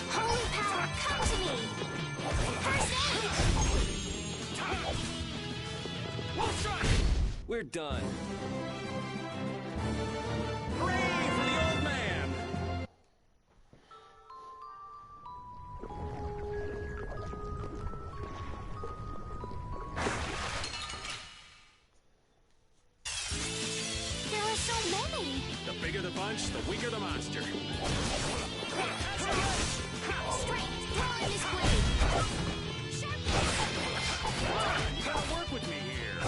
Holy power, come to me! First aid! We're done. Hooray for the old man! There are so many! The bigger the bunch, the weaker the monster. Strength, throwing his blade! You gotta work with me here.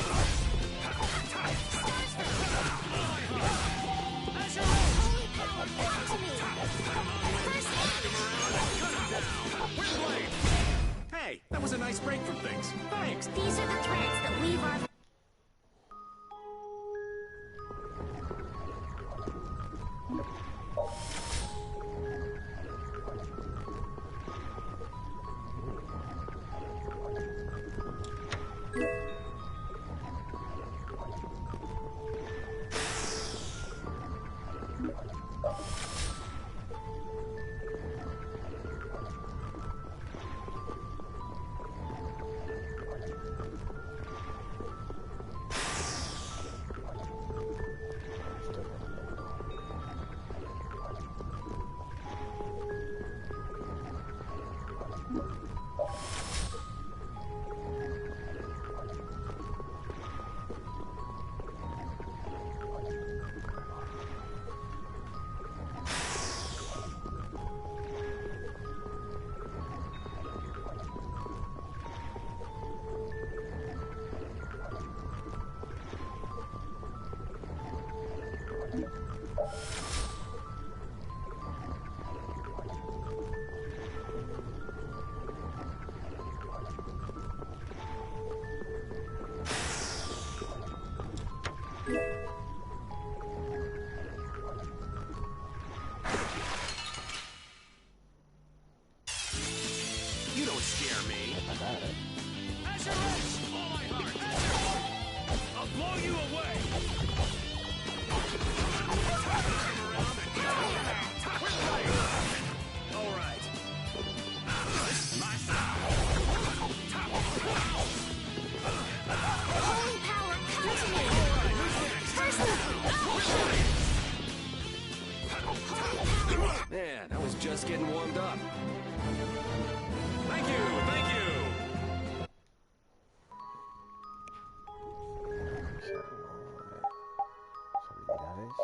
Holy power, come to me! First aid! Hey, that was a nice break from things. Thanks. These are the threads that weave our... You don't scare me. Azure Edge! All my heart! I'll blow you away! All right. This is my style! Holy power, come to me! First aid! Man, I was just getting warmed up. Thank you, thank you. Habilidades.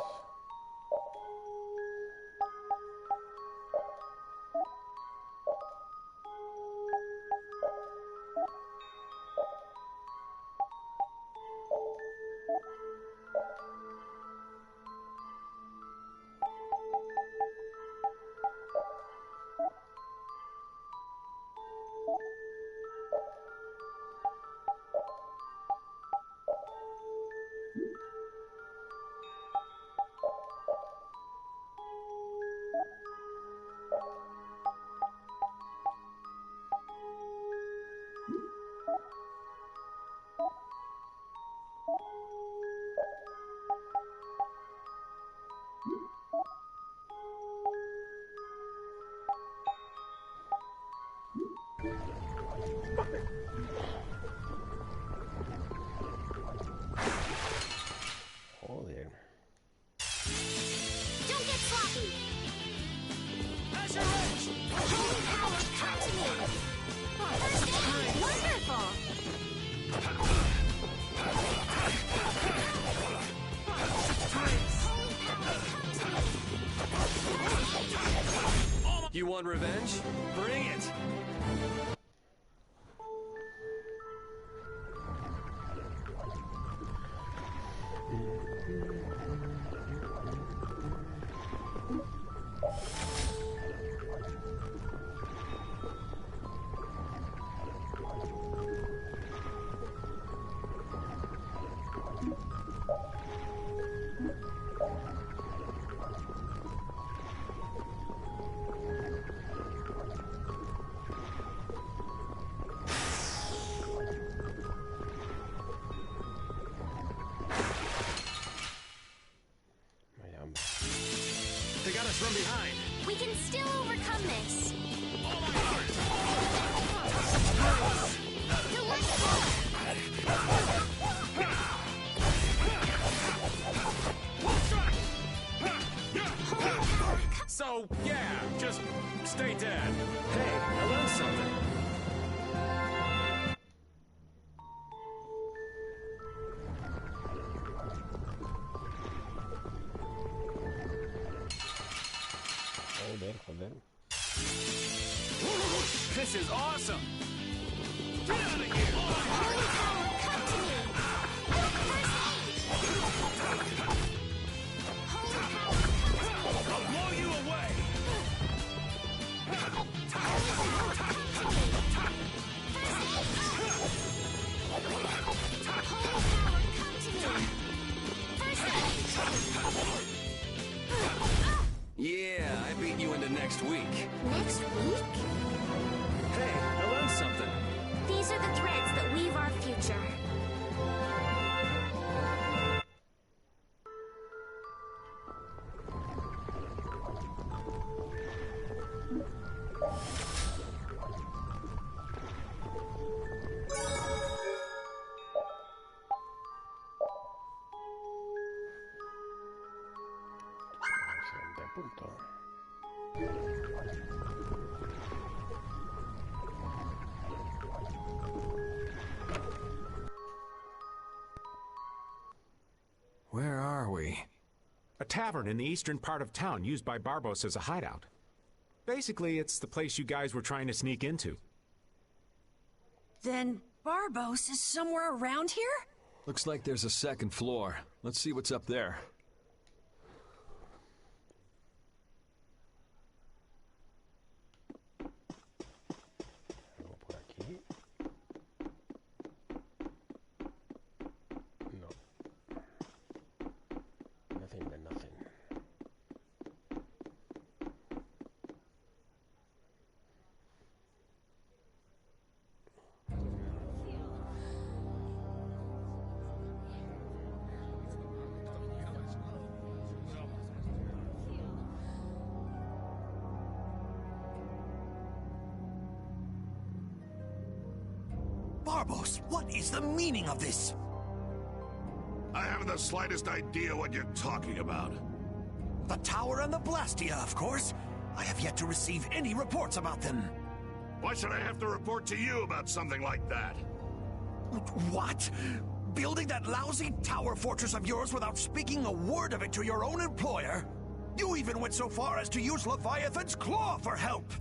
Joder. Don't get sloppy! Azure Edge! Holy power, come to me! First aid! Wonderful! Holy power, come to me! You want revenge? Bring it! us from behind. We can still overcome this. All my heart. So, yeah, just stay dead. Hey, I learned something. Joder. This is awesome. Get out of here. Holy power, come to me. First aid. Holy power, come to me. I'll blow you away. Holy power, come to me. First aid. Holy power, come to me. First aid. Yeah, I beat you into next week. Next week? Hey, I learned something. These are the threads that weave our future. Siguiente punto. Where are we? A tavern in the eastern part of town used by Barbos as a hideout. Basically, it's the place you guys were trying to sneak into. Then Barbos is somewhere around here? Looks like there's a second floor. Let's see what's up there. Algo por aquí. No. Nothing but nothing. Barbos, what is the meaning of this? I haven't the slightest idea what you're talking about. The tower and the Blastia, of course. I have yet to receive any reports about them. Why should I have to report to you about something like that? What? Building that lousy tower fortress of yours without speaking a word of it to your own employer? You even went so far as to use Leviathan's claw for help!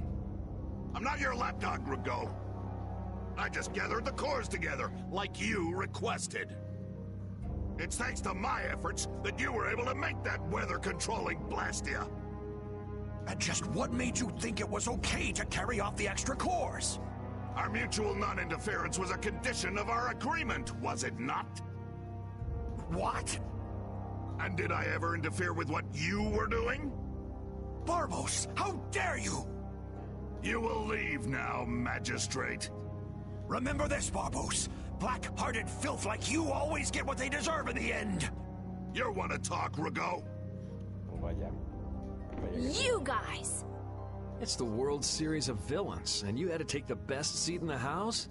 I'm not your lapdog, Rago. I just gathered the cores together, like you requested. It's thanks to my efforts that you were able to make that weather-controlling Blastia. And just what made you think it was okay to carry off the extra cores? Our mutual non-interference was a condition of our agreement, was it not? What? And did I ever interfere with what you were doing? Barbos, how dare you! You will leave now, Magistrate. Remember this, Barbos. Black-hearted filth like you always get what they deserve in the end. You want to talk, Rago? Oh, vaya. You guys! It's the World Series of Villains, and you had to take the best seat in the house?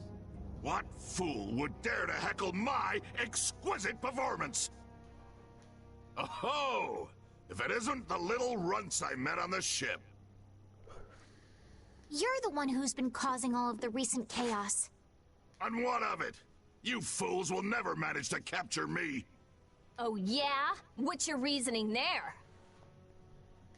What fool would dare to heckle my exquisite performance? Oh, if it isn't the little runts I met on the ship. You're the one who's been causing all of the recent chaos. And what of it? You fools will never manage to capture me. Oh yeah? What's your reasoning there?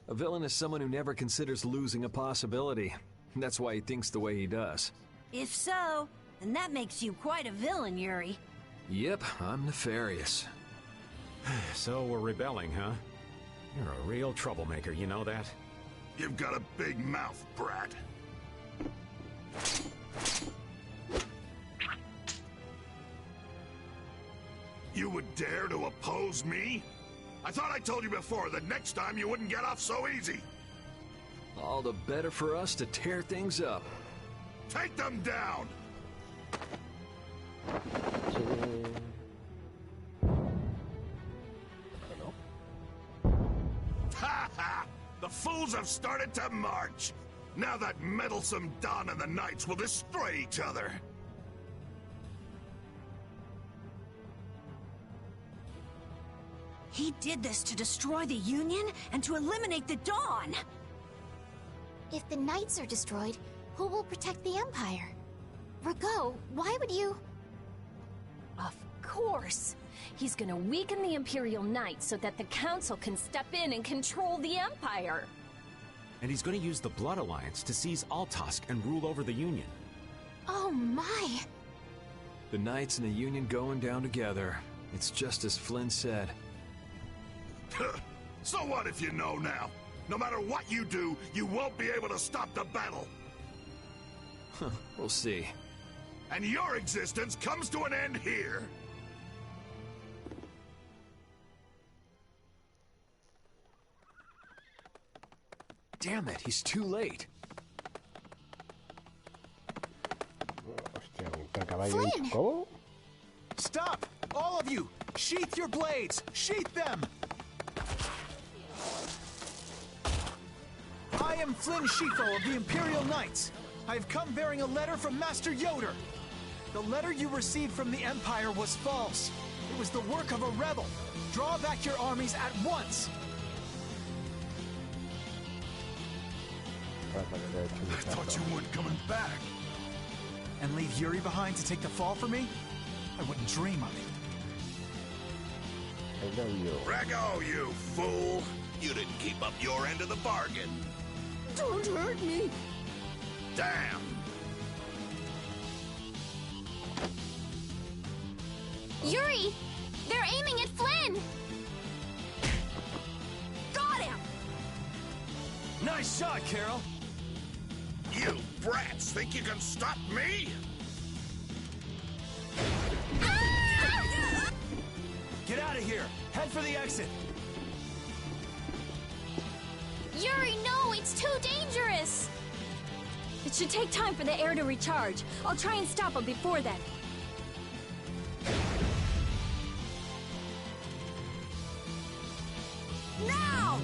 A villain is someone who never considers losing a possibility. That's why he thinks the way he does. If so, then that makes you quite a villain, Yuri. Yep, I'm nefarious. So we're rebelling, huh? You're a real troublemaker, you know that? You've got a big mouth, brat. You would dare to oppose me? I thought I told you before that next time you wouldn't get off so easy. All the better for us to tear things up. Take them down! Ha ha! The fools have started to march. Now that meddlesome Don and the Knights will destroy each other. He did this to destroy the Union and to eliminate the Dawn! If the Knights are destroyed, who will protect the Empire? Rago, why would you... Of course! He's gonna weaken the Imperial Knights so that the Council can step in and control the Empire! And he's gonna use the Blood Alliance to seize Altosk and rule over the Union. Oh my! The Knights and the Union going down together. It's just as Flynn said. So what if you know now? No matter what you do, you won't be able to stop the battle. We'll see. And your existence comes to an end here. Damn it, he's too late. Hostia, un caballo y un chocobo. Stop! All of you! Sheath your blades! Sheath them! I am Flynn Shifo of the Imperial Knights. I have come bearing a letter from Master Yoder. The letter you received from the Empire was false. It was the work of a rebel. Draw back your armies at once. I thought you weren't coming back. And leave Yuri behind to take the fall for me? I wouldn't dream of it. I know you. Rago, you fool! You didn't keep up your end of the bargain. Don't hurt me! Damn! Yuri! They're aiming at Flynn! Got him! Nice shot, Carol. You brats think you can stop me? Get out of here. Head for the exit. Yuri, no! It's too dangerous! It should take time for the air to recharge. I'll try and stop him before then. Now!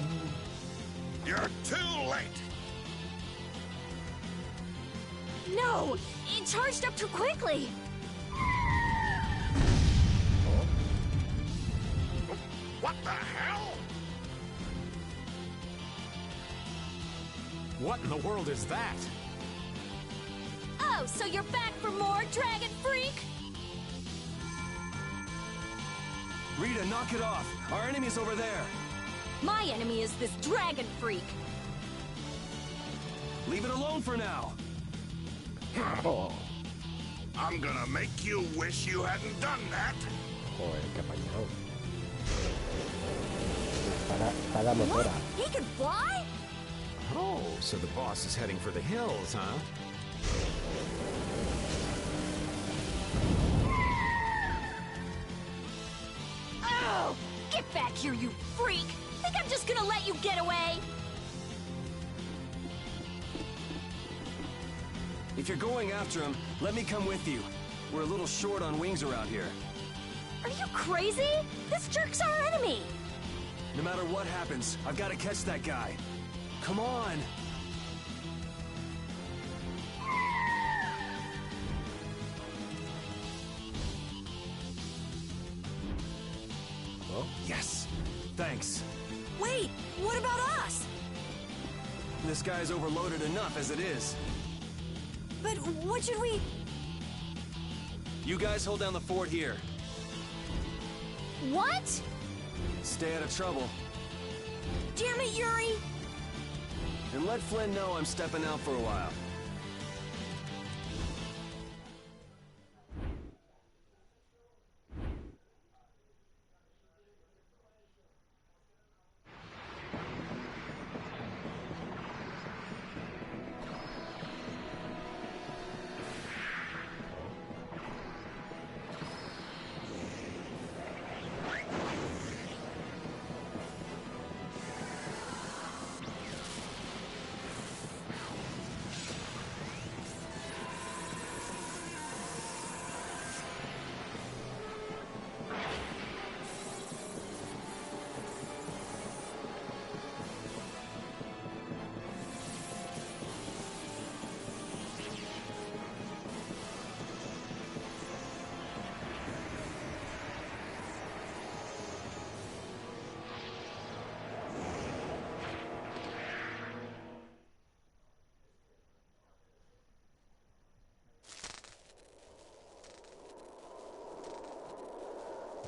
You're too late! No! It charged up too quickly! What the hell? What in the world is that? Oh, so you're back for more, Dragon Freak? Rita, knock it off. Our enemy's over there. My enemy is this Dragon Freak. Leave it alone for now. Oh, I'm gonna make you wish you hadn't done that. joder, qué apañado. Espada motora. He can fly? Oh, so the boss is heading for the hills, huh? Oh! Get back here, you freak! Think I'm just gonna let you get away? If you're going after him, let me come with you. We're a little short on wings around here. Are you crazy? This jerk's our enemy! No matter what happens, I've got to catch that guy. Come on! Oh. Yes! Thanks. Wait, what about us? This guy's overloaded enough as it is. But what should we... You guys hold down the fort here. What? Stay out of trouble. Damn it, Yuri! And let Flynn know I'm stepping out for a while.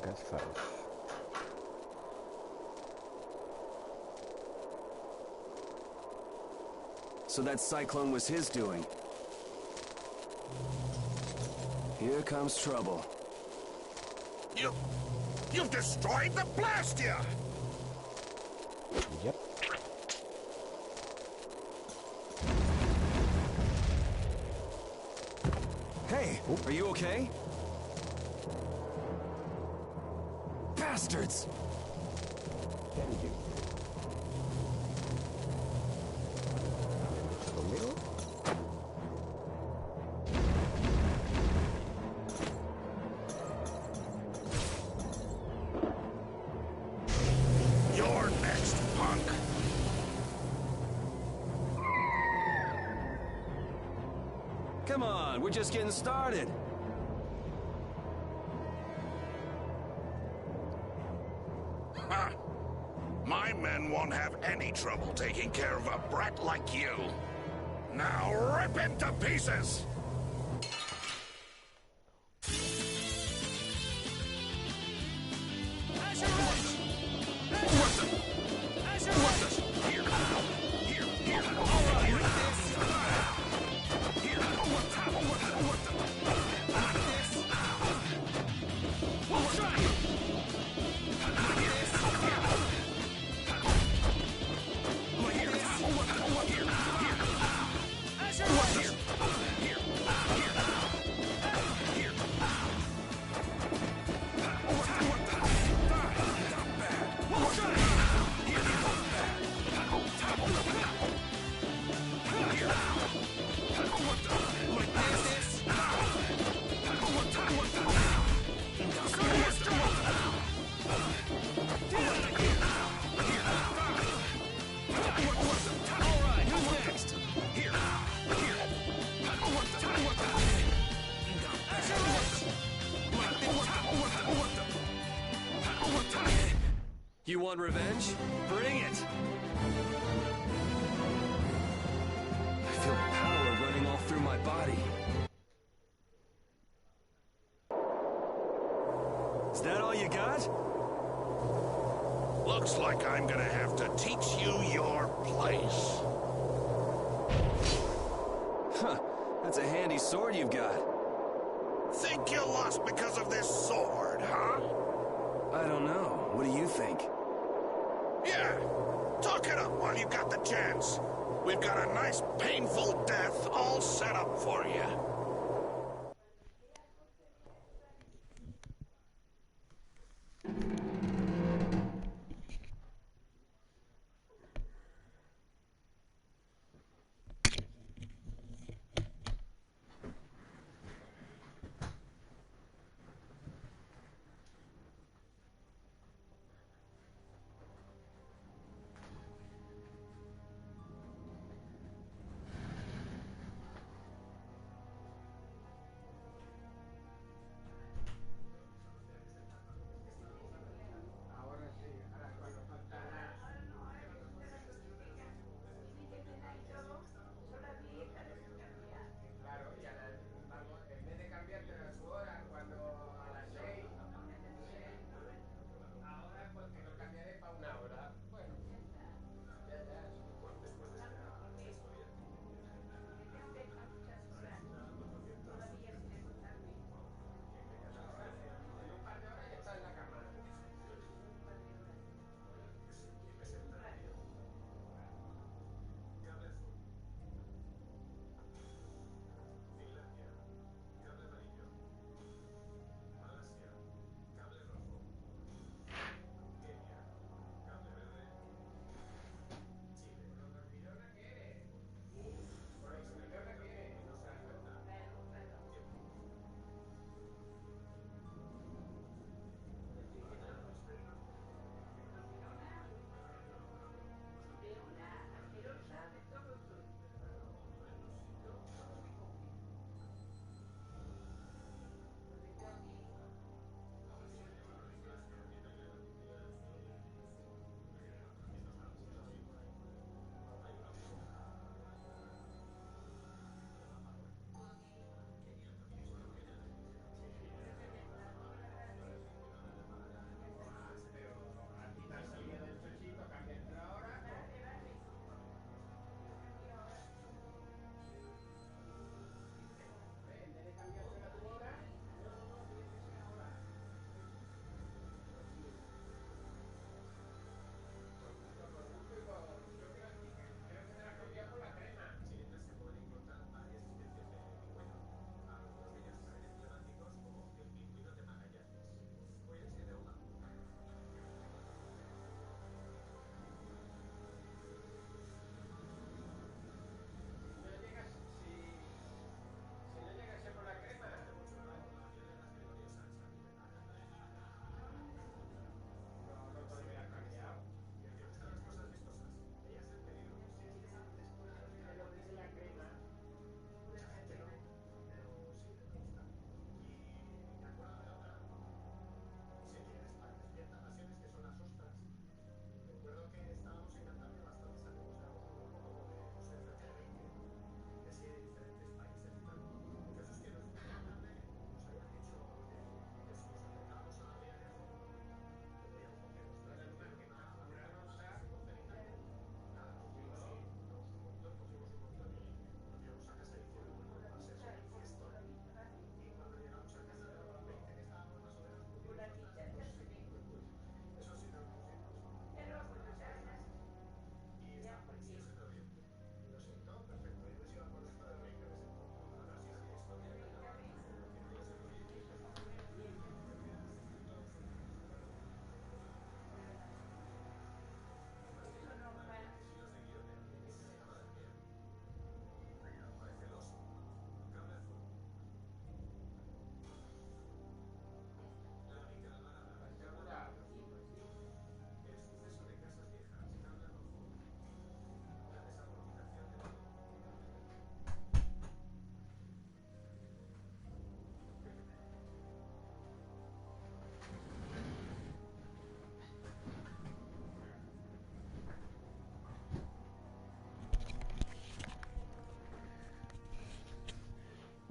casa. So that cyclone was his doing. Here comes trouble. You've destroyed the Blastia! Yep. Hey, are you okay? Bastards! Thank you. Conmigo. You're next, punk! Come on, we're just getting started. Ha! My men won't have any trouble taking care of a brat like you. Now rip into pieces! You want revenge? Bring it! I feel power running all through my body. Is that all you got? Looks like I'm gonna have to teach you your place. Huh, that's a handy sword you've got. Think you lost because of this sword, huh? I don't know. What do you think? Yeah, talk it up while you got the chance. We've got a nice, painful death all set up for you.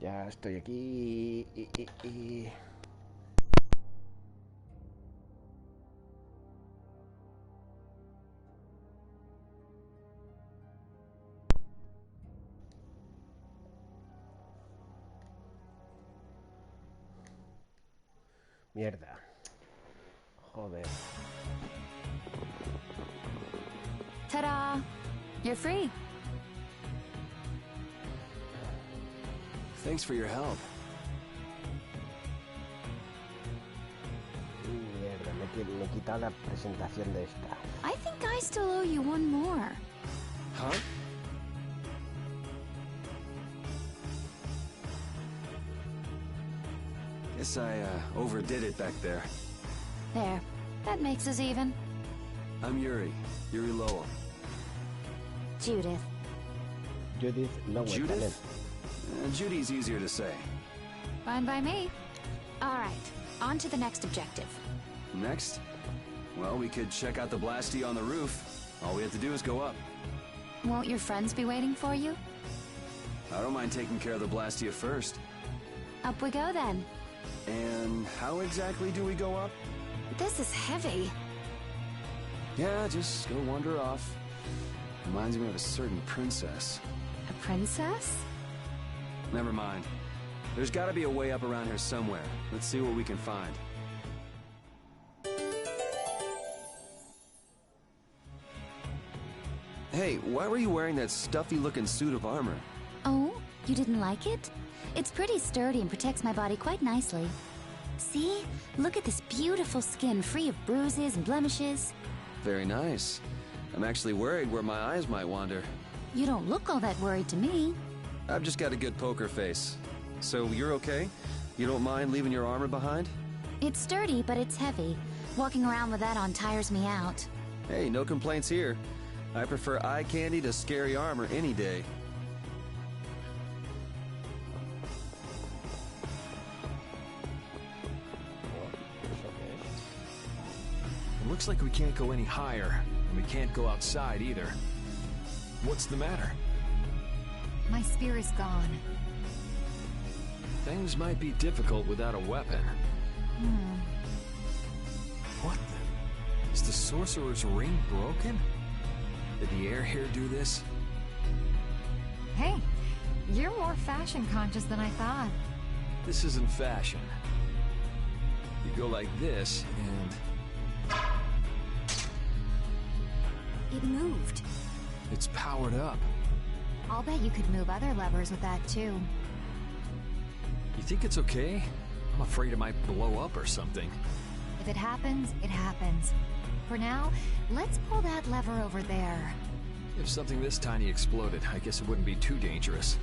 Ya estoy aquí. Mierda. Joder. Ta-da! You're free. Thanks for your help. Mierda, me he quitado la presentación de esta. I think I still owe you one more. Huh? Guess I overdid it back there. There. That makes us even. I'm Yuri Lowell. Judith. Judith Lowell. Judith? Judy's easier to say. Fine by me. All right, on to the next objective. Next? Well, we could check out the blasty on the roof. All we have to do is go up. Won't your friends be waiting for you? I don't mind taking care of the blastia first. Up we go then. And how exactly do we go up? This is heavy. Yeah, just go wander off. Reminds me of a certain princess. A princess? Never mind. There's gotta be a way up around here somewhere. Let's see what we can find. Hey, why were you wearing that stuffy-looking suit of armor? Oh, you didn't like it? It's pretty sturdy and protects my body quite nicely. See? Look at this beautiful skin, free of bruises and blemishes. Very nice. I'm actually worried where my eyes might wander. You don't look all that worried to me. I've just got a good poker face. So you're okay? You don't mind leaving your armor behind? It's sturdy, but it's heavy. Walking around with that on tires me out. Hey, no complaints here. I prefer eye candy to scary armor any day. It looks like we can't go any higher, and we can't go outside either. What's the matter? My spear is gone. Things might be difficult without a weapon. What the? Is the sorcerer's ring broken? Did the air here do this? Hey, you're more fashion conscious than I thought. This isn't fashion. You go like this, and It moved. it's powered up. I'll bet you could move other levers with that too. You think it's okay? I'm afraid it might blow up or something. If it happens, it happens. For now, let's pull that lever over there. If something this tiny exploded, I guess it wouldn't be too dangerous.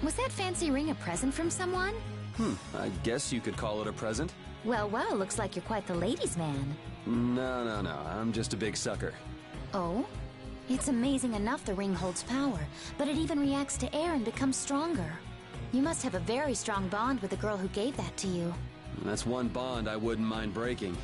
Was that fancy ring a present from someone? I guess you could call it a present. Well, looks like you're quite the ladies' man. No. I'm just a big sucker. Oh? It's amazing enough the ring holds power, but it even reacts to air and becomes stronger. You must have a very strong bond with the girl who gave that to you. That's one bond I wouldn't mind breaking.